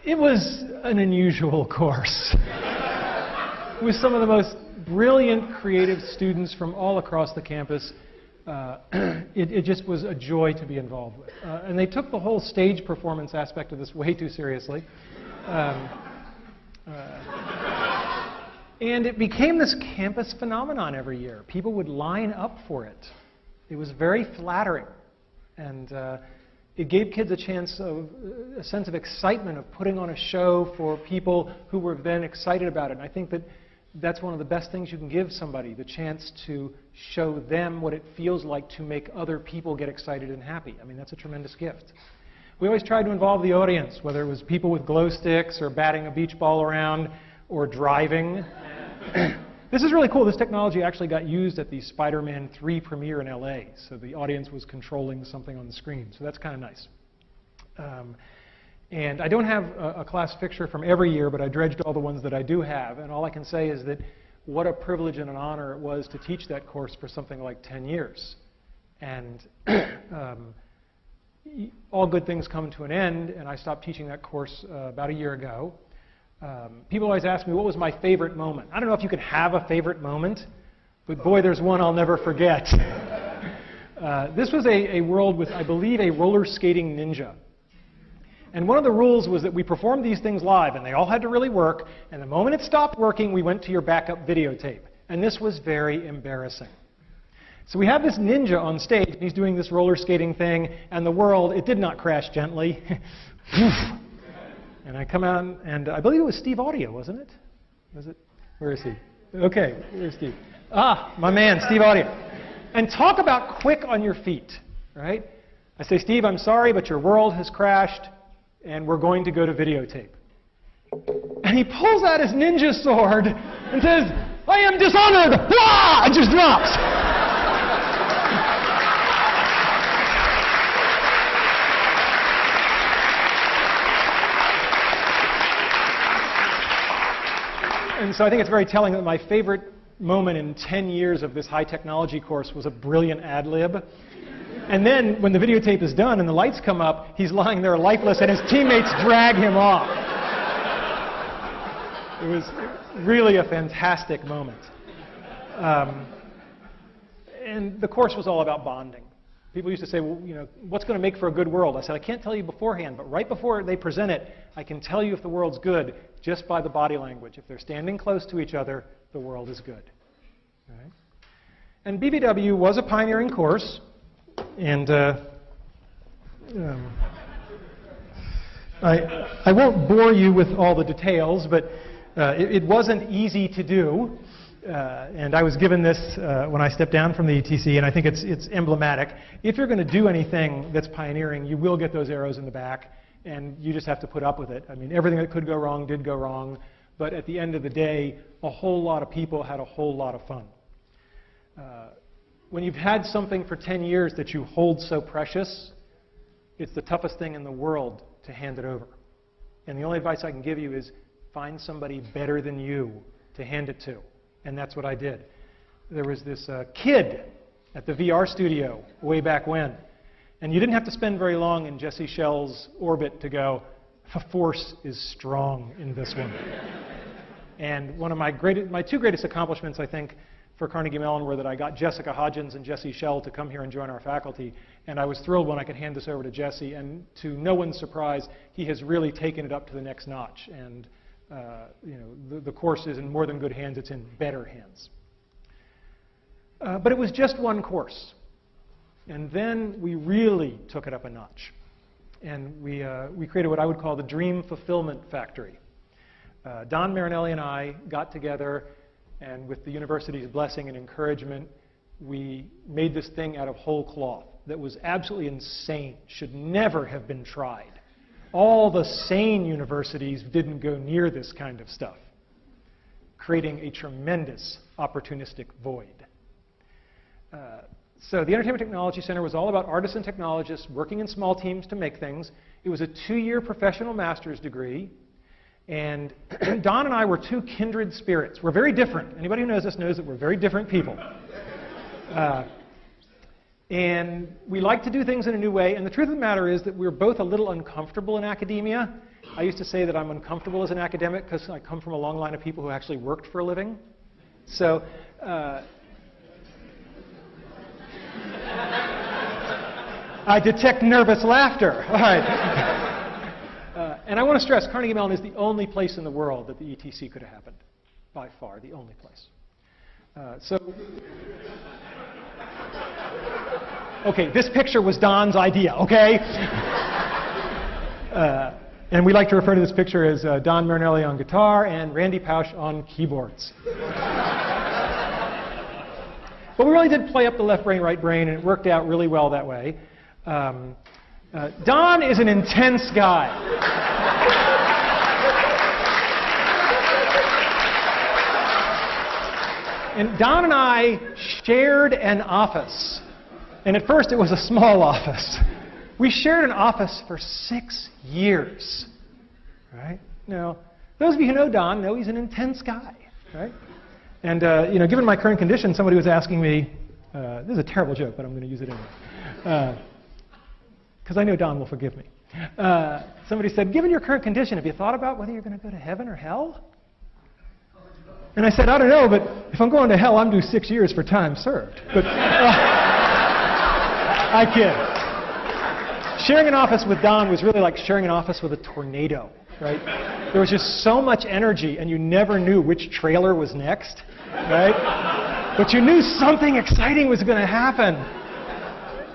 It was an unusual course. With some of the most brilliant, creative students from all across the campus. It just was a joy to be involved with. And they took the whole stage performance aspect of this way too seriously. And it became this campus phenomenon every year. People would line up for it. It was very flattering. And it gave kids a sense of excitement of putting on a show for people who were then excited about it. And I think that that's one of the best things you can give somebody, the chance to show them what it feels like to make other people get excited and happy. I mean, that's a tremendous gift. We always tried to involve the audience, whether it was people with glow sticks or batting a beach ball around or driving. This is really cool. This technology actually got used at the Spider-Man 3 premiere in LA. So the audience was controlling something on the screen. So that's kind of nice. And I don't have a class picture from every year, but I dredged all the ones that I do have. And all I can say is that what a privilege and an honor it was to teach that course for something like 10 years. And all good things come to an end, and I stopped teaching that course about a year ago. People always ask me, what was my favorite moment? I don't know if you can have a favorite moment, but boy, there's one I'll never forget. This was a world with, I believe, a roller skating ninja. And one of the rules was that we performed these things live, and they all had to really work, and the moment it stopped working, we went to your backup videotape. And this was very embarrassing. So we have this ninja on stage, and he's doing this roller skating thing, and the world, it did not crash gently. And I come out, and I believe it was Steve Audio, wasn't it? Was it? Where is he? Okay, where's Steve? Ah, my man, Steve Audio. And talk about quick on your feet, right? I say, Steve, I'm sorry, but your world has crashed, and we're going to go to videotape. And he pulls out his ninja sword and says, I am dishonored! Wah! And just drops. And so I think it's very telling that my favorite moment in 10 years of this high technology course was a brilliant ad lib. And then when the videotape is done and the lights come up, he's lying there lifeless and his teammates drag him off. It was really a fantastic moment. And the course was all about bonding. People used to say, well, you know, what's going to make for a good world? I said, I can't tell you beforehand, but right before they present it, I can tell you if the world's good just by the body language. If they're standing close to each other, the world is good. All right? And BBW was a pioneering course, and I won't bore you with all the details, but it wasn't easy to do. And I was given this when I stepped down from the ETC, and I think it's emblematic. If you're going to do anything that's pioneering, you will get those arrows in the back, and you just have to put up with it. I mean, everything that could go wrong did go wrong, but at the end of the day, a whole lot of people had a whole lot of fun. When you've had something for 10 years that you hold so precious, it's the toughest thing in the world to hand it over. And the only advice I can give you is find somebody better than you to hand it to. And that's what I did. There was this kid at the VR studio way back when. And you didn't have to spend very long in Jesse Schell's orbit to go, the force is strong in this one. And one of my two greatest accomplishments, I think, for Carnegie Mellon were that I got Jessica Hodgins and Jesse Schell to come here and join our faculty. And I was thrilled when I could hand this over to Jesse. And to no one's surprise, he has really taken it up to the next notch. And you know, the course is in more than good hands, it's in better hands. But it was just one course. And then we really took it up a notch. And we created what I would call the Dream Fulfillment Factory. Don Marinelli and I got together, and with the university's blessing and encouragement, we made this thing out of whole cloth that was absolutely insane, should never have been tried. All the sane universities didn't go near this kind of stuff, creating a tremendous opportunistic void. So the Entertainment Technology Center was all about artists and technologists working in small teams to make things. It was a 2-year professional master's degree. And Don and I were two kindred spirits. We're very different. Anybody who knows us knows that we're very different people. And we like to do things in a new way. And the truth of the matter is that we're both a little uncomfortable in academia. I used to say that I'm uncomfortable as an academic because I come from a long line of people who actually worked for a living. So I detect nervous laughter. All right. And I want to stress, Carnegie Mellon is the only place in the world that the ETC could have happened. By far, the only place. Okay, this picture was Don's idea, okay? And we like to refer to this picture as Don Marinelli on guitar and Randy Pausch on keyboards. But we really did play up the left brain, right brain, and it worked out really well that way. Don is an intense guy. And Don and I shared an office. And at first it was a small office. We shared an office for 6 years. Right? Now, those of you who know Don know he's an intense guy. Right? And given my current condition, somebody was asking me, this is a terrible joke, but I'm going to use it anyway. Because I know Don will forgive me. Somebody said, given your current condition, have you thought about whether you're going to go to heaven or hell? And I said, I don't know, but if I'm going to hell, I'm due 6 years for time served. But I kid. Sharing an office with Don was really like sharing an office with a tornado, right? There was just so much energy, and you never knew which trailer was next, right? But you knew something exciting was going to happen.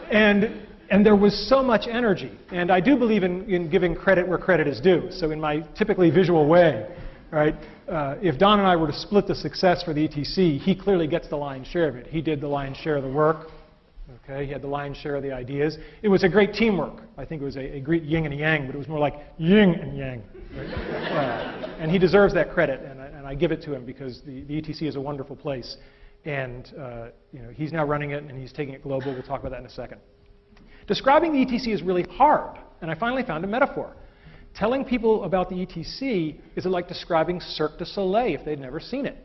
And there was so much energy. And I do believe in giving credit where credit is due. So in my typically visual way, right, if Don and I were to split the success for the ETC, he clearly gets the lion's share of it. He did the lion's share of the work. Okay, he had the lion's share of the ideas. It was a great teamwork. I think it was a great yin and a yang, but it was more like yin and yang. Right? And he deserves that credit, and I give it to him because the ETC is a wonderful place. And he's now running it, and he's taking it global. We'll talk about that in a second. Describing the ETC is really hard, and I finally found a metaphor. Telling people about the ETC is like describing Cirque du Soleil if they'd never seen it.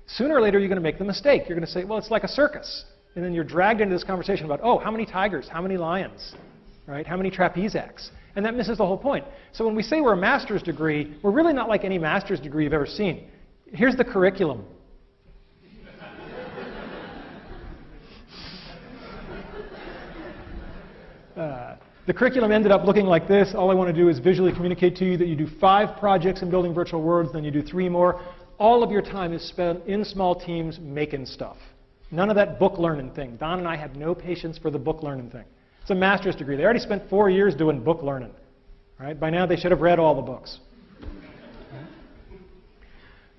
Sooner or later, you're going to make the mistake. You're going to say, well, it's like a circus. And then you're dragged into this conversation about, oh, how many tigers, how many lions, right? How many trapeze acts? And that misses the whole point. So when we say we're a master's degree, we're really not like any master's degree you've ever seen. Here's the curriculum. The curriculum ended up looking like this. All I want to do is visually communicate to you that you do 5 projects in building virtual worlds, then you do 3 more. All of your time is spent in small teams making stuff. None of that book learning thing. Don and I have no patience for the book learning thing. It's a master's degree. They already spent 4 years doing book learning. Right? By now, they should have read all the books.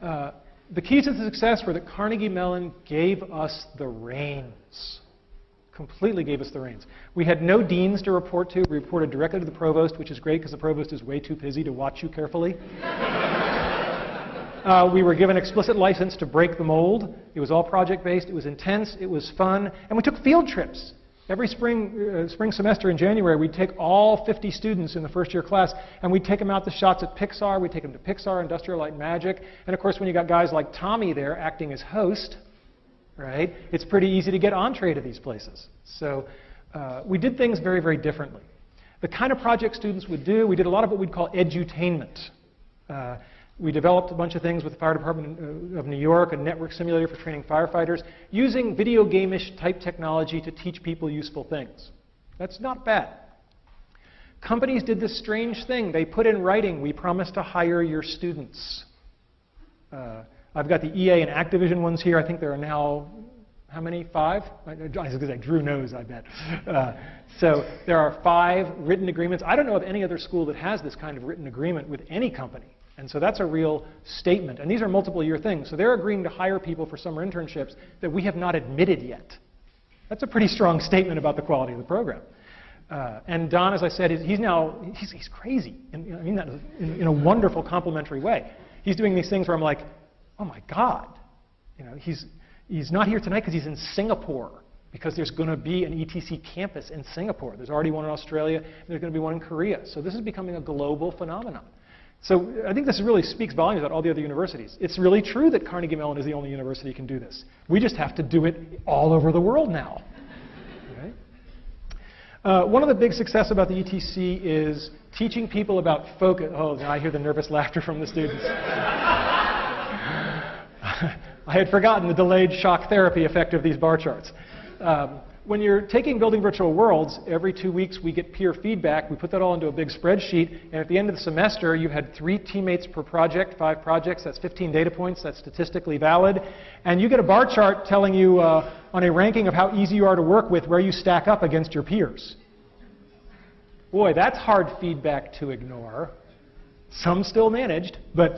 The keys to success were that Carnegie Mellon gave us the reins. Completely gave us the reins. We had no deans to report to. We reported directly to the provost, which is great because the provost is way too busy to watch you carefully. We were given explicit license to break the mold. It was all project-based. It was intense. It was fun. And we took field trips. Every spring semester in January, we'd take all 50 students in the first-year class, and we'd take them out to shots at Pixar. We'd take them to Pixar, Industrial Light and Magic. And, of course, when you got guys like Tommy there acting as host, right, it's pretty easy to get entree to these places. So we did things very, very differently. The kind of project students would do, we did a lot of what we'd call edutainment. We developed a bunch of things with the Fire Department of New York, a network simulator for training firefighters, using video game-ish type technology to teach people useful things. That's not bad. Companies did this strange thing. They put in writing, we promise to hire your students. I've got the EA and Activision ones here. I think there are now, how many? 5? I was going to say, Drew knows, I bet. So there are 5 written agreements. I don't know of any other school that has this kind of written agreement with any company. And so that's a real statement. And these are multiple-year things. So they're agreeing to hire people for summer internships that we have not admitted yet. That's a pretty strong statement about the quality of the program. And Don, as I said, he's crazy. And I mean that in a wonderful, complimentary way. He's doing these things where I'm like, oh my God. He's not here tonight because he's in Singapore, because there's going to be an ETC campus in Singapore. There's already one in Australia, and there's going to be one in Korea. So this is becoming a global phenomenon. So I think this really speaks volumes about all the other universities. It's really true that Carnegie Mellon is the only university that can do this. We just have to do it all over the world now. Right? One of the big success about the ETC is teaching people about focus. Oh, now I hear the nervous laughter from the students. I had forgotten the delayed shock therapy effect of these bar charts. When you're taking Building Virtual Worlds, every 2 weeks we get peer feedback. We put that all into a big spreadsheet, and at the end of the semester, you had 3 teammates per project, 5 projects. That's 15 data points. That's statistically valid. And you get a bar chart telling you on a ranking of how easy you are to work with where you stack up against your peers. Boy, that's hard feedback to ignore. Some still managed, but...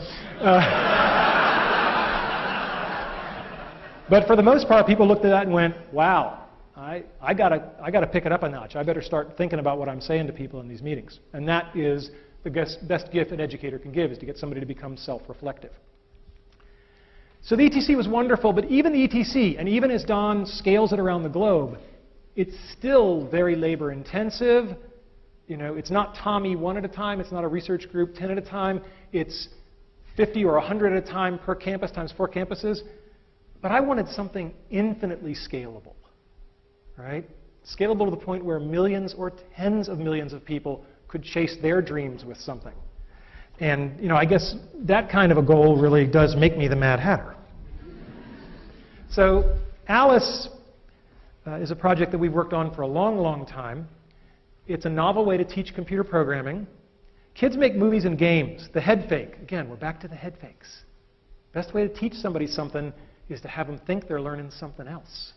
But for the most part, people looked at that and went, wow, I gotta pick it up a notch. I better start thinking about what I'm saying to people in these meetings. And that is the best gift an educator can give, is to get somebody to become self-reflective. So the ETC was wonderful, but even the ETC, and even as Don scales it around the globe, it's still very labor intensive. You know, it's not Tommy 1 at a time, it's not a research group 10 at a time, it's 50 or 100 at a time per campus times 4 campuses. But I wanted something infinitely scalable, right? Scalable to the point where millions or tens of millions of people could chase their dreams with something. And, you know, I guess that kind of a goal really does make me the Mad Hatter. So Alice is a project that we've worked on for a long, long time. It's a novel way to teach computer programming. Kids make movies and games. The head fake. Again, we're back to the head fakes. Best way to teach somebody something is to have them think they're learning something else.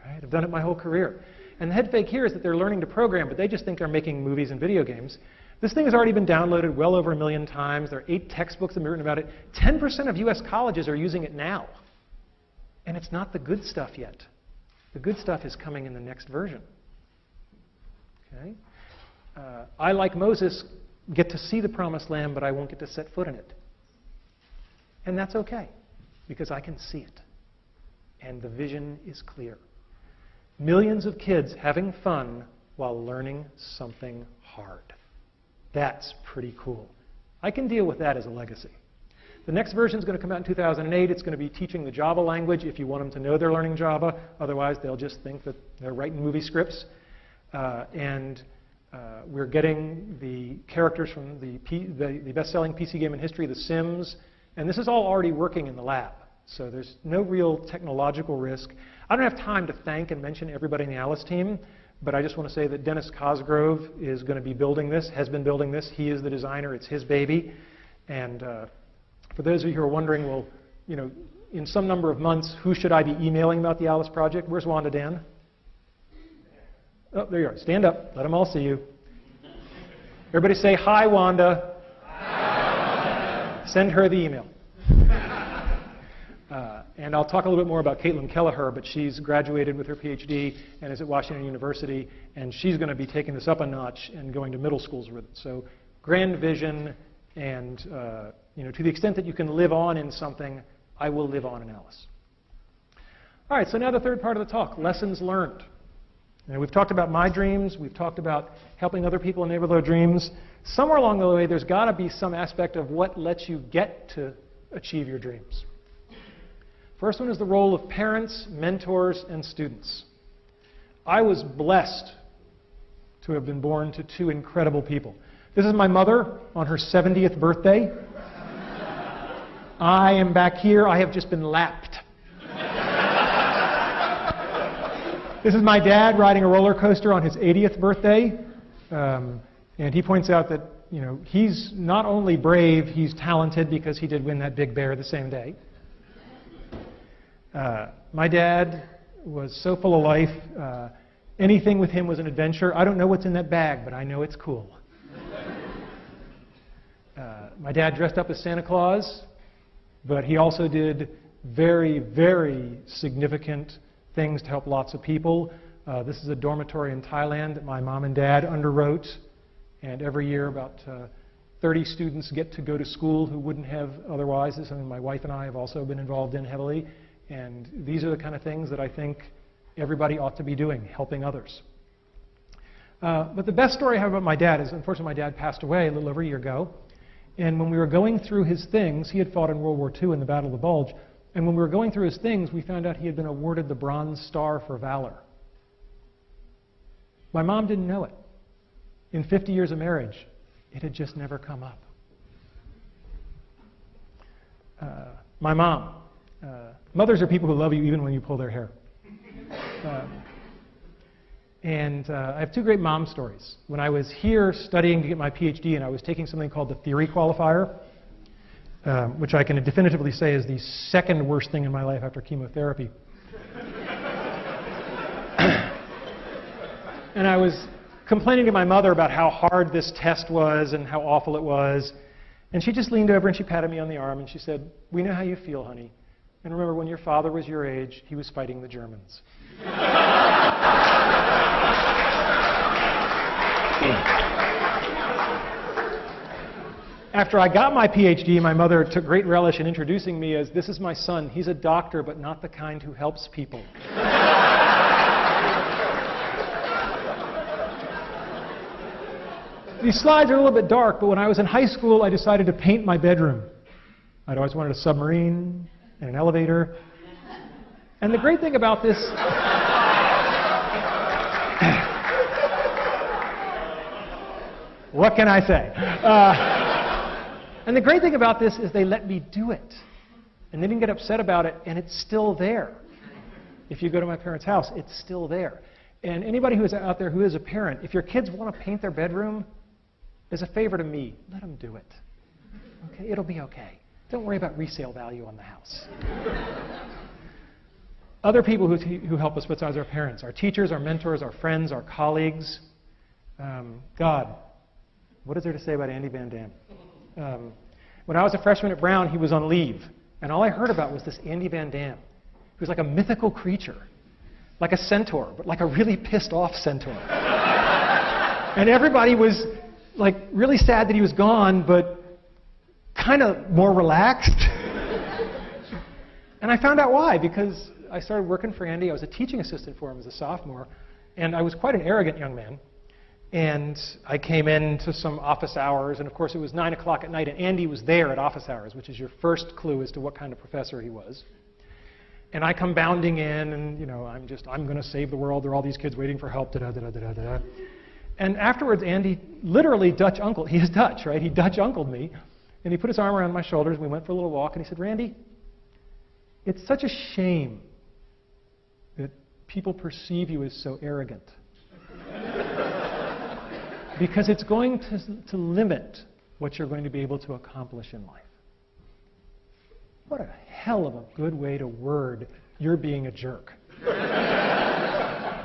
Right? I've done it my whole career. And the head fake here is that they're learning to program, but they just think they're making movies and video games. This thing has already been downloaded well over 1 million times. There are 8 textbooks that have been written about it. 10% of US colleges are using it now. And it's not the good stuff yet. The good stuff is coming in the next version. Okay? I, like Moses, get to see the promised land, but I won't get to set foot in it. And that's okay, because I can see it. And the vision is clear. Millions of kids having fun while learning something hard. That's pretty cool. I can deal with that as a legacy. The next version is going to come out in 2008. It's going to be teaching the Java language if you want them to know they're learning Java. Otherwise, they'll just think that they're writing movie scripts. We're getting the characters from the best-selling PC game in history, The Sims. And this is all already working in the lab. So there's no real technological risk. I don't have time to thank and mention everybody in the Alice team, but I just want to say that Dennis Cosgrove is going to be building this, has been building this. He is the designer. It's his baby. And for those of you who are wondering, well, you know, in some number of months, who should I be emailing about the Alice project? Where's Wanda Dan? Oh, there you are. Stand up. Let them all see you. Everybody say, hi, Wanda. Hi, Wanda. Send her the email. And I'll talk a little bit more about Caitlin Kelleher, but she's graduated with her PhD and is at Washington University, and she's going to be taking this up a notch and going to middle schools with it. So grand vision, and you know, to the extent that you can live on in something, I will live on in Alice. All right, so now the third part of the talk, lessons learned. And we've talked about my dreams. We've talked about helping other people enable their dreams. Somewhere along the way, there's got to be some aspect of what lets you get to achieve your dreams. First one is the role of parents, mentors, and students. I was blessed to have been born to 2 incredible people. This is my mother on her 70th birthday. I am back here. I have just been lapped. This is my dad riding a roller coaster on his 80th birthday. And he points out that, you know, he's not only brave, he's talented because he did win that big bear the same day. My dad was so full of life. Anything with him was an adventure. I don't know what's in that bag, but I know it's cool. My dad dressed up as Santa Claus, but he also did very, very significant things to help lots of people. This is a dormitory in Thailand that my mom and dad underwrote, and every year about 30 students get to go to school who wouldn't have otherwise. This is something my wife and I have also been involved in heavily. And these are the kind of things that I think everybody ought to be doing, helping others. But the best story I have about my dad is, unfortunately, my dad passed away a little over a year ago. And when we were going through his things, he had fought in World War II in the Battle of the Bulge. And when we were going through his things, we found out he had been awarded the Bronze Star for Valor. My mom didn't know it. In 50 years of marriage, it had just never come up. My mom. Mothers are people who love you even when you pull their hair. I have two great mom stories. When I was here studying to get my PhD and I was taking something called the theory qualifier, which I can definitively say is the second worst thing in my life after chemotherapy. And I was complaining to my mother about how hard this test was and how awful it was. And she just leaned over and she patted me on the arm and she said, "We know how you feel, honey. And remember, when your father was your age, he was fighting the Germans." After I got my PhD, my mother took great relish in introducing me as, "This is my son. He's a doctor, but not the kind who helps people." These slides are a little bit dark, but when I was in high school, I decided to paint my bedroom. I'd always wanted a submarine and an elevator. And the great thing about this... What can I say? And the great thing about this is they let me do it. And they didn't get upset about it, and it's still there. If you go to my parents' house, it's still there. And anybody who is out there who is a parent, if your kids want to paint their bedroom, as a favor to me, let them do it. Okay? It'll be okay. Don't worry about resale value on the house. Other people who help us besides our parents, our teachers, our mentors, our friends, our colleagues. God, what is there to say about Andy Van Dam? When I was a freshman at Brown, he was on leave. And all I heard about was this Andy Van Dam. He was like a mythical creature. Like a centaur, but like a really pissed off centaur. And everybody was like really sad that he was gone, but kind of more relaxed. And I found out why, because I started working for Andy. I was a teaching assistant for him as a sophomore, and I was quite an arrogant young man. And I came into some office hours, and of course it was 9 o'clock at night, and Andy was there at office hours, which is your first clue as to what kind of professor he was. And I come bounding in, and you know, I'm going to save the world. There are all these kids waiting for help. Da-da-da-da-da-da. And afterwards, Andy literally Dutch uncle. He is Dutch, right? He Dutch uncled me, and he put his arm around my shoulders. And we went for a little walk, and he said, "Randy, it's such a shame that people perceive you as so arrogant, because it's going to limit what you're going to be able to accomplish in life." What a hell of a good way to word "you're being a jerk."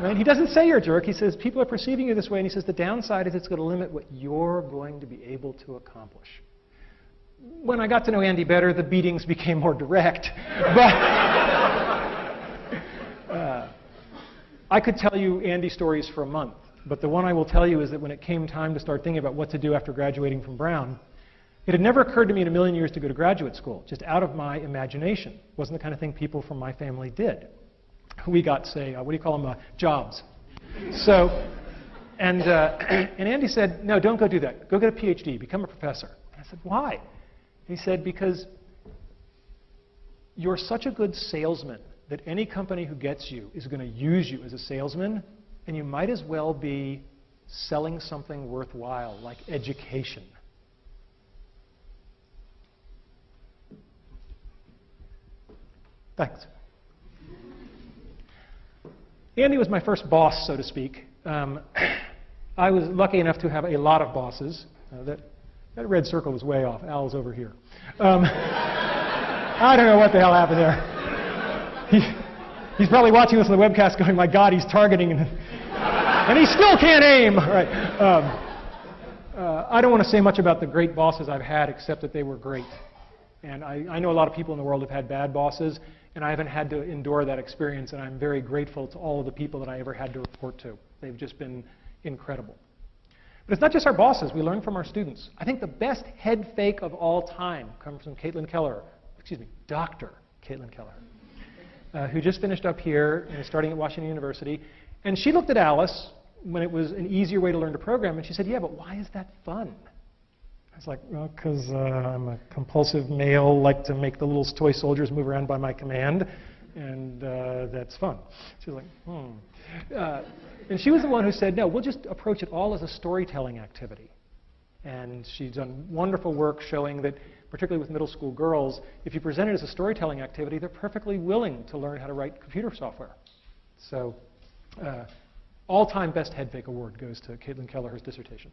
Right? He doesn't say you're a jerk. He says people are perceiving you this way, and he says the downside is it's going to limit what you're going to be able to accomplish. When I got to know Andy better, the beatings became more direct. But I could tell you Andy stories for a month, but the one I will tell you is that when it came time to start thinking about what to do after graduating from Brown, it had never occurred to me in a million years to go to graduate school, just out of my imagination. It wasn't the kind of thing people from my family did. We got, say, what do you call them, jobs. So, and Andy said, "No, don't go do that. Go get a PhD, become a professor." And I said, "Why?" He said, "Because you're such a good salesman that any company who gets you is going to use you as a salesman, and you might as well be selling something worthwhile, like education." Thanks. Andy was my first boss, so to speak. I was lucky enough to have a lot of bosses. That red circle was way off. Al's over here. I don't know what the hell happened there. He's probably watching this on the webcast going, "My God, he's targeting, and he still can't aim." All right. I don't want to say much about the great bosses I've had, except that they were great. And I know a lot of people in the world have had bad bosses, and I haven't had to endure that experience, and I'm very grateful to all of the people that I ever had to report to. They've just been incredible. But it's not just our bosses. We learn from our students. I think the best head fake of all time comes from Dr. Caitlin Keller, who just finished up here and is starting at Washington University. And she looked at Alice when it was an easier way to learn to program, and she said, "Yeah, but why is that fun?" I was like, "Well, because I'm a compulsive male, like to make the little toy soldiers move around by my command, and that's fun. She was like, and she was the one who said, no, we'll just approach it all as a storytelling activity. And she's done wonderful work showing that, particularly with middle school girls, if you present it as a storytelling activity, they're perfectly willing to learn how to write computer software. So all-time best head fake award goes to Caitlin Kelleher's dissertation.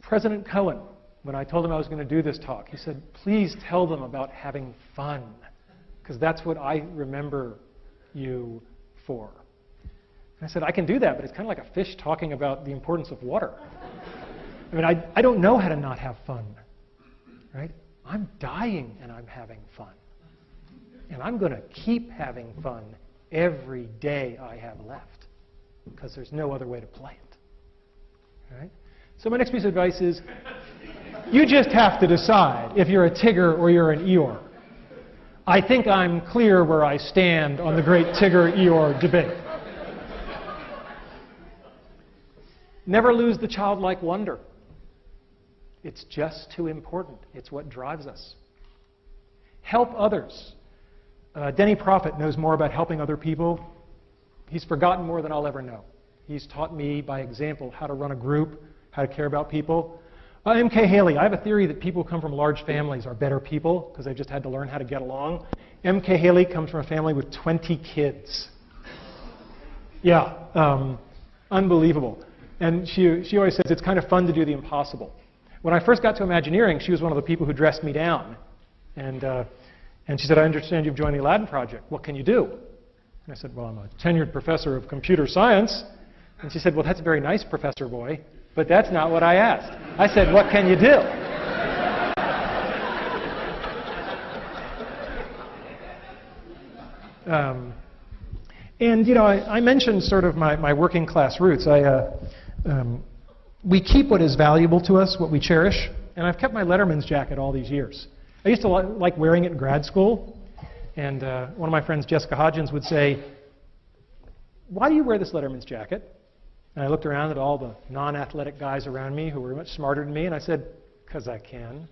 President Cohen, when I told him I was going to do this talk, he said, please tell them about having fun, because that's what I remember you for. And I said, I can do that, but it's kind of like a fish talking about the importance of water. I mean, I don't know how to not have fun, right? I'm dying and I'm having fun. And I'm going to keep having fun every day I have left, because there's no other way to play it, right? So my next piece of advice is, you just have to decide if you're a Tigger or you're an Eeyore. I think I'm clear where I stand on the great Tigger-Eeyore debate. Never lose the childlike wonder. It's just too important. It's what drives us. Help others. Denny Prophet knows more about helping other people. He's forgotten more than I'll ever know. He's taught me by example how to run a group, how to care about people. M.K. Haley, I have a theory that people who come from large families are better people because they've just had to learn how to get along. M.K. Haley comes from a family with 20 kids. Yeah, unbelievable. And she always says it's kind of fun to do the impossible. When I first got to Imagineering, she was one of the people who dressed me down. And she said, I understand you've joined the Aladdin Project. What can you do? And I said, well, I'm a tenured professor of computer science. And she said, well, that's very nice, Professor Boy, but that's not what I asked. I said, what can you do? And, you know, I mentioned sort of my working class roots. We keep what is valuable to us, what we cherish, and I've kept my Letterman's jacket all these years. I used to like wearing it in grad school, and one of my friends, Jessica Hodgins, would say, why do you wear this Letterman's jacket? And I looked around at all the non-athletic guys around me who were much smarter than me, and I said, because I can.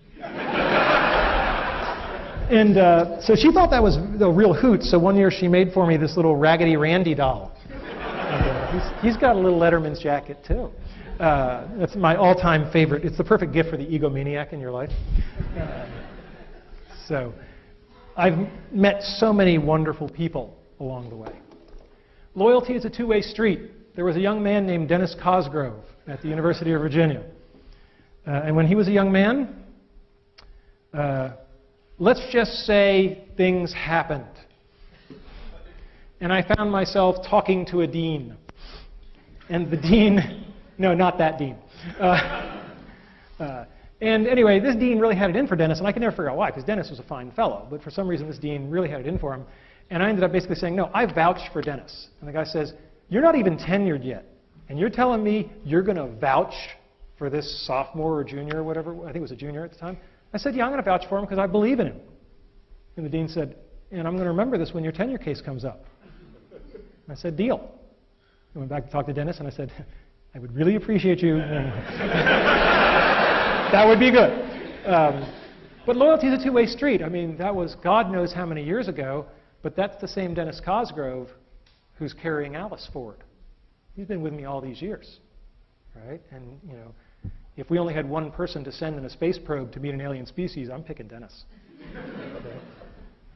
And so she thought that was the real hoot, so one year she made for me this little Raggedy Randy doll. And, he's got a little Letterman's jacket, too. That's my all-time favorite. It's the perfect gift for the egomaniac in your life. So I've met so many wonderful people along the way. Loyalty is a two-way street. There was a young man named Dennis Cosgrove at the University of Virginia. And when he was a young man, let's just say things happened. And I found myself talking to a dean. And the dean, no, not that dean. And anyway, this dean really had it in for Dennis, and I could never figure out why, because Dennis was a fine fellow. But for some reason, this dean really had it in for him. And I ended up basically saying, no, I vouch for Dennis. And the guy says, you're not even tenured yet. And you're telling me you're going to vouch for this sophomore or junior or whatever? I think it was a junior at the time. I said, yeah, I'm going to vouch for him because I believe in him. And the dean said, and I'm going to remember this when your tenure case comes up. And I said, deal. I went back to talk to Dennis, and I said, I would really appreciate you. That would be good. But loyalty is a two-way street. I mean, that was God knows how many years ago, but that's the same Dennis Cosgrove who's carrying Alice forward. He's been with me all these years, right? And, you know, if we only had one person to send in a space probe to meet an alien species, I'm picking Dennis.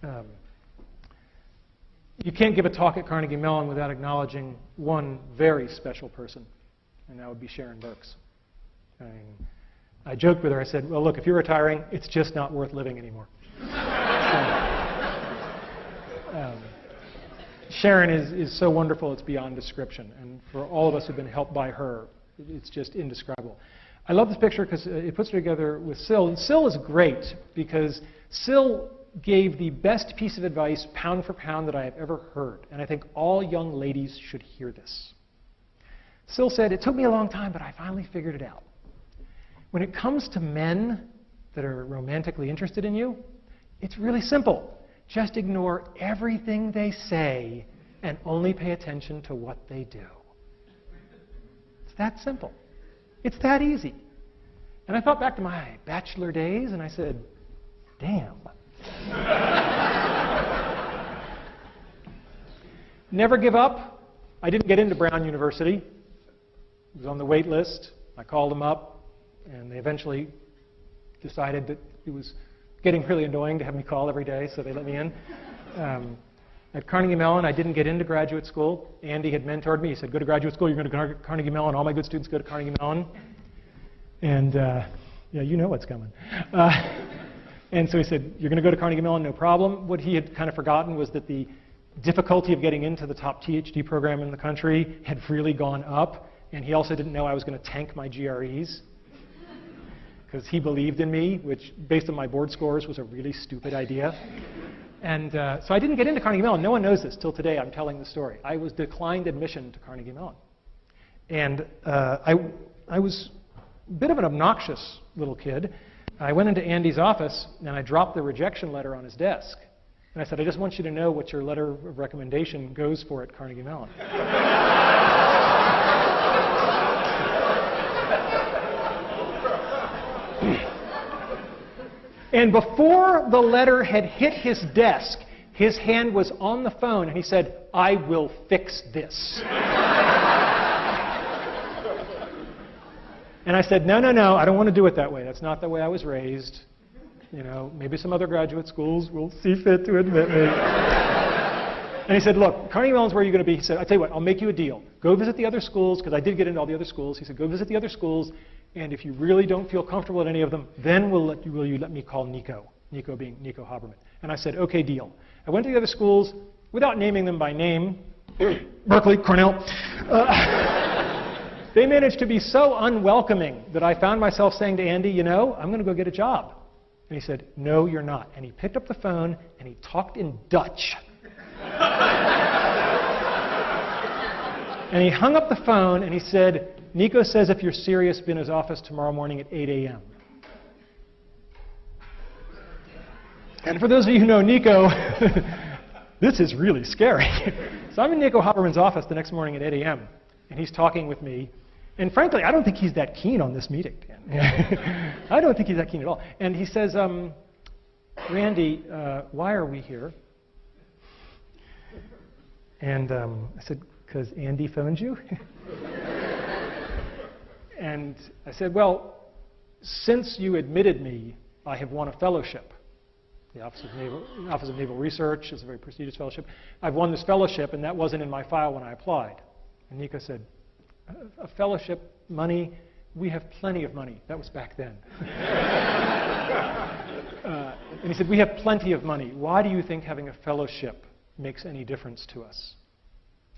Okay. You can't give a talk at Carnegie Mellon without acknowledging one very special person, and that would be Sharon Burks. I mean, I joked with her. I said, well, look, if you're retiring, it's just not worth living anymore. Sharon is so wonderful, it's beyond description. And for all of us who've been helped by her, it's just indescribable. I love this picture because it puts her together with Syl. And Syl is great because Syl gave the best piece of advice, pound for pound, that I have ever heard. And I think all young ladies should hear this. Syl said, it took me a long time, but I finally figured it out. When it comes to men that are romantically interested in you, it's really simple. Just ignore everything they say and only pay attention to what they do. It's that simple. It's that easy. And I thought back to my bachelor days, and I said, damn. never give up. I didn't get into Brown University. I was on the wait list. I called them up, and they eventually decided that it was getting really annoying to have me call every day, so they let me in. At Carnegie Mellon, I didn't get into graduate school. Andy had mentored me. He said, go to graduate school, you're going to go to Carnegie Mellon. All my good students go to Carnegie Mellon. And yeah, you know what's coming. And so he said, you're going to go to Carnegie Mellon, no problem. What he had kind of forgotten was that the difficulty of getting into the top PhD program in the country had really gone up. And he also didn't know I was going to tank my GREs, because he believed in me, which, based on my board scores, was a really stupid idea. And so I didn't get into Carnegie Mellon. No one knows this till today. I'm telling the story. I was declined admission to Carnegie Mellon. And I was a bit of an obnoxious little kid. I went into Andy's office, and I dropped the rejection letter on his desk. And I said, I just want you to know what your letter of recommendation goes for at Carnegie Mellon. And before the letter had hit his desk, his hand was on the phone, and he said, I will fix this. And I said, no, no, no, I don't want to do it that way. That's not the way I was raised. You know, maybe some other graduate schools will see fit to admit me. And he said, look, Carnegie Mellon's where you're going to be. He said, I'll tell you what, I'll make you a deal. Go visit the other schools, because I did get into all the other schools. He said, go visit the other schools, and if you really don't feel comfortable at any of them, then will you let me call Nico? Nico being Nico Haberman. And I said, okay, deal. I went to the other schools without naming them by name. Berkeley, Cornell. They managed to be so unwelcoming that I found myself saying to Andy, you know, I'm going to go get a job. And he said, no, you're not. And he picked up the phone, and he talked in Dutch. And he hung up the phone, and he said, Nico says if you're serious, be in his office tomorrow morning at 8 a.m. And for those of you who know Nico, this is really scary. So I'm in Nico Haberman's office the next morning at 8 a.m., and he's talking with me. And frankly, I don't think he's that keen on this meeting. I don't think he's that keen at all. And he says, Randy, why are we here? And I said, because Andy phoned you? And I said, well, since you admitted me, I have won a fellowship. The Office of Naval Research is a very prestigious fellowship. I've won this fellowship, and that wasn't in my file when I applied. And Nico said, a fellowship, money, we have plenty of money. That was back then. And he said, we have plenty of money. Why do you think having a fellowship makes any difference to us?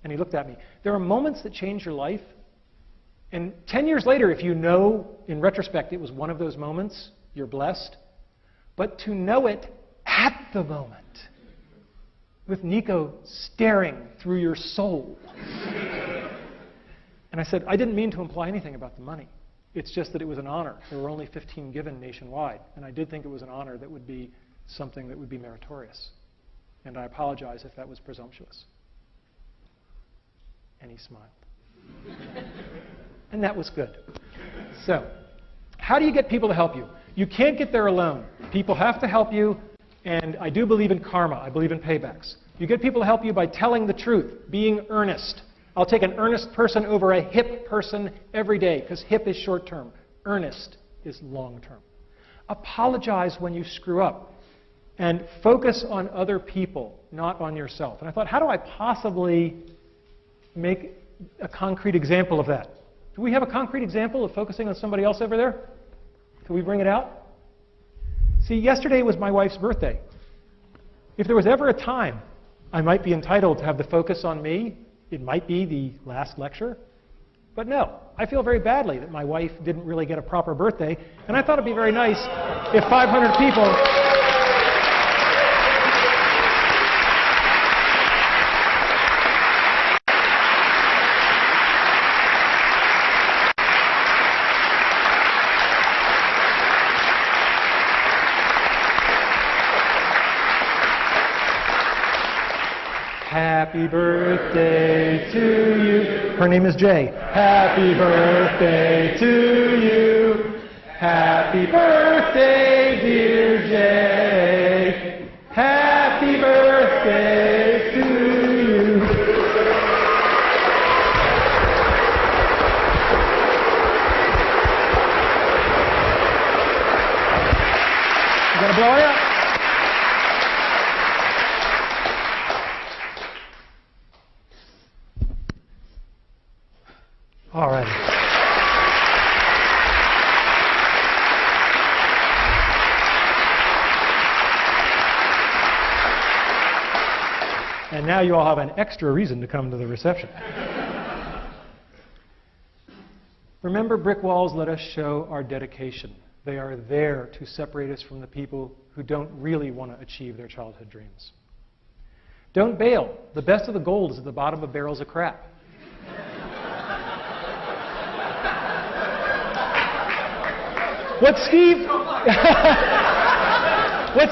And he looked at me. There are moments that change your life. And 10 years later, if you know, in retrospect, it was one of those moments, you're blessed. But to know it at the moment, with Nico staring through your soul. And I said, I didn't mean to imply anything about the money. It's just that it was an honor. There were only 15 given nationwide. And I did think it was an honor that would be something that would be meritorious. And I apologize if that was presumptuous. And he smiled. And that was good. So, how do you get people to help you? You can't get there alone. People have to help you, and I do believe in karma. I believe in paybacks. You get people to help you by telling the truth, being earnest. I'll take an earnest person over a hip person every day, because hip is short-term. Earnest is long-term. Apologize when you screw up, and focus on other people, not on yourself. And I thought, how do I possibly make a concrete example of that? Do we have a concrete example of focusing on somebody else over there? Can we bring it out? See, yesterday was my wife's birthday. If there was ever a time I might be entitled to have the focus on me, it might be the last lecture. But no, I feel very badly that my wife didn't really get a proper birthday, and I thought it'd be very nice if 500 people... Happy birthday to you. Her name is Jay. Happy birthday to you. Happy birthday, dear Jay. Happy birthday to you. Gloria. All right. And now you all have an extra reason to come to the reception. Remember, brick walls let us show our dedication. They are there to separate us from the people who don't really want to achieve their childhood dreams. Don't bail. The best of the gold is at the bottom of barrels of crap. What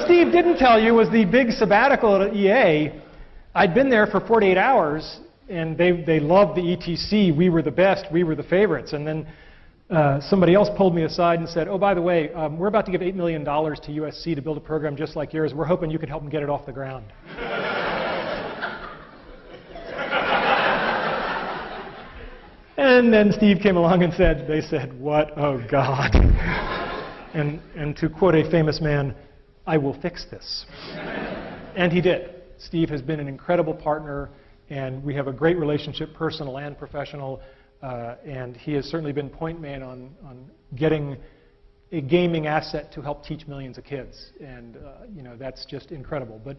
Steve didn't tell you was the big sabbatical at EA. I'd been there for 48 hours, and they loved the ETC. We were the best. We were the favorites. And then somebody else pulled me aside and said, oh, by the way, we're about to give $8 million to USC to build a program just like yours. We're hoping you can help them get it off the ground. And then Steve came along and they said, what? Oh, God. And to quote a famous man, I will fix this. And he did. Steve has been an incredible partner, and we have a great relationship, personal and professional, and he has certainly been point man on getting a gaming asset to help teach millions of kids, and that's just incredible. But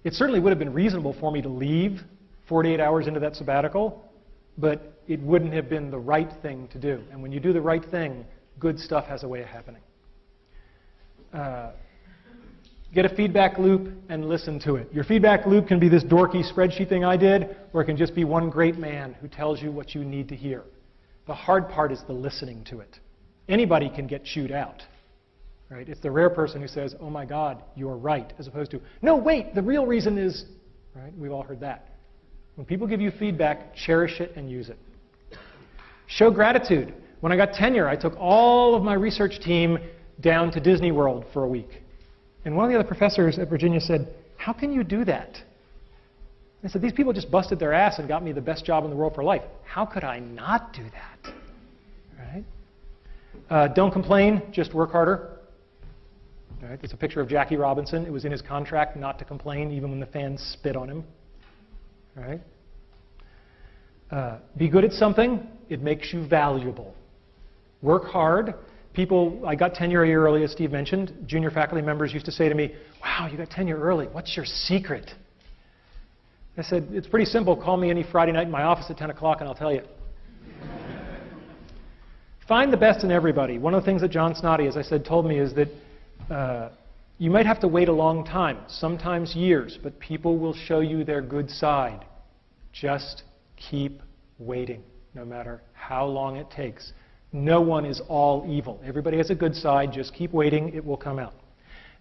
it certainly would have been reasonable for me to leave 48 hours into that sabbatical, but it wouldn't have been the right thing to do. And when you do the right thing, good stuff has a way of happening. Get a feedback loop and listen to it. Your feedback loop can be this dorky spreadsheet thing I did, or it can just be one great man who tells you what you need to hear. The hard part is the listening to it. Anybody can get chewed out. Right? It's the rare person who says, oh my God, you're right, as opposed to, no, wait, the real reason is, right? We've all heard that. When people give you feedback, cherish it and use it. Show gratitude. When I got tenure, I took all of my research team down to Disney World for a week. And one of the other professors at Virginia said, how can you do that? I said, these people just busted their ass and got me the best job in the world for life. How could I not do that? Right? Don't complain, just work harder. Right? It's a picture of Jackie Robinson. It was in his contract not to complain, even when the fans spit on him. Right? Be good at something. It makes you valuable. Work hard. I got tenure a year early, as Steve mentioned. Junior faculty members used to say to me, wow, you got tenure early. What's your secret? I said, it's pretty simple. Call me any Friday night in my office at 10 o'clock and I'll tell you. Find the best in everybody. One of the things that John Snoddy, as I said, told me is that you might have to wait a long time, sometimes years, but people will show you their good side. Just keep waiting, no matter how long it takes. No one is all evil. Everybody has a good side. Just keep waiting. It will come out.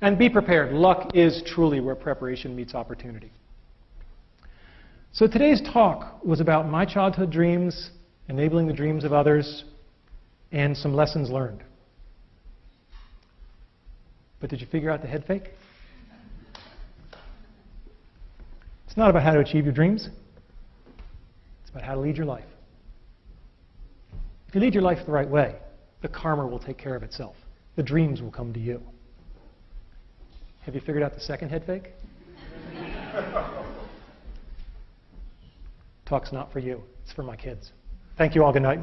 And be prepared. Luck is truly where preparation meets opportunity. So today's talk was about my childhood dreams, enabling the dreams of others, and some lessons learned. But did you figure out the head fake? It's not about how to achieve your dreams. It's about how to lead your life. If you lead your life the right way, the karma will take care of itself. The dreams will come to you. Have you figured out the second head fake? Talk's not for you. It's for my kids. Thank you all. Good night.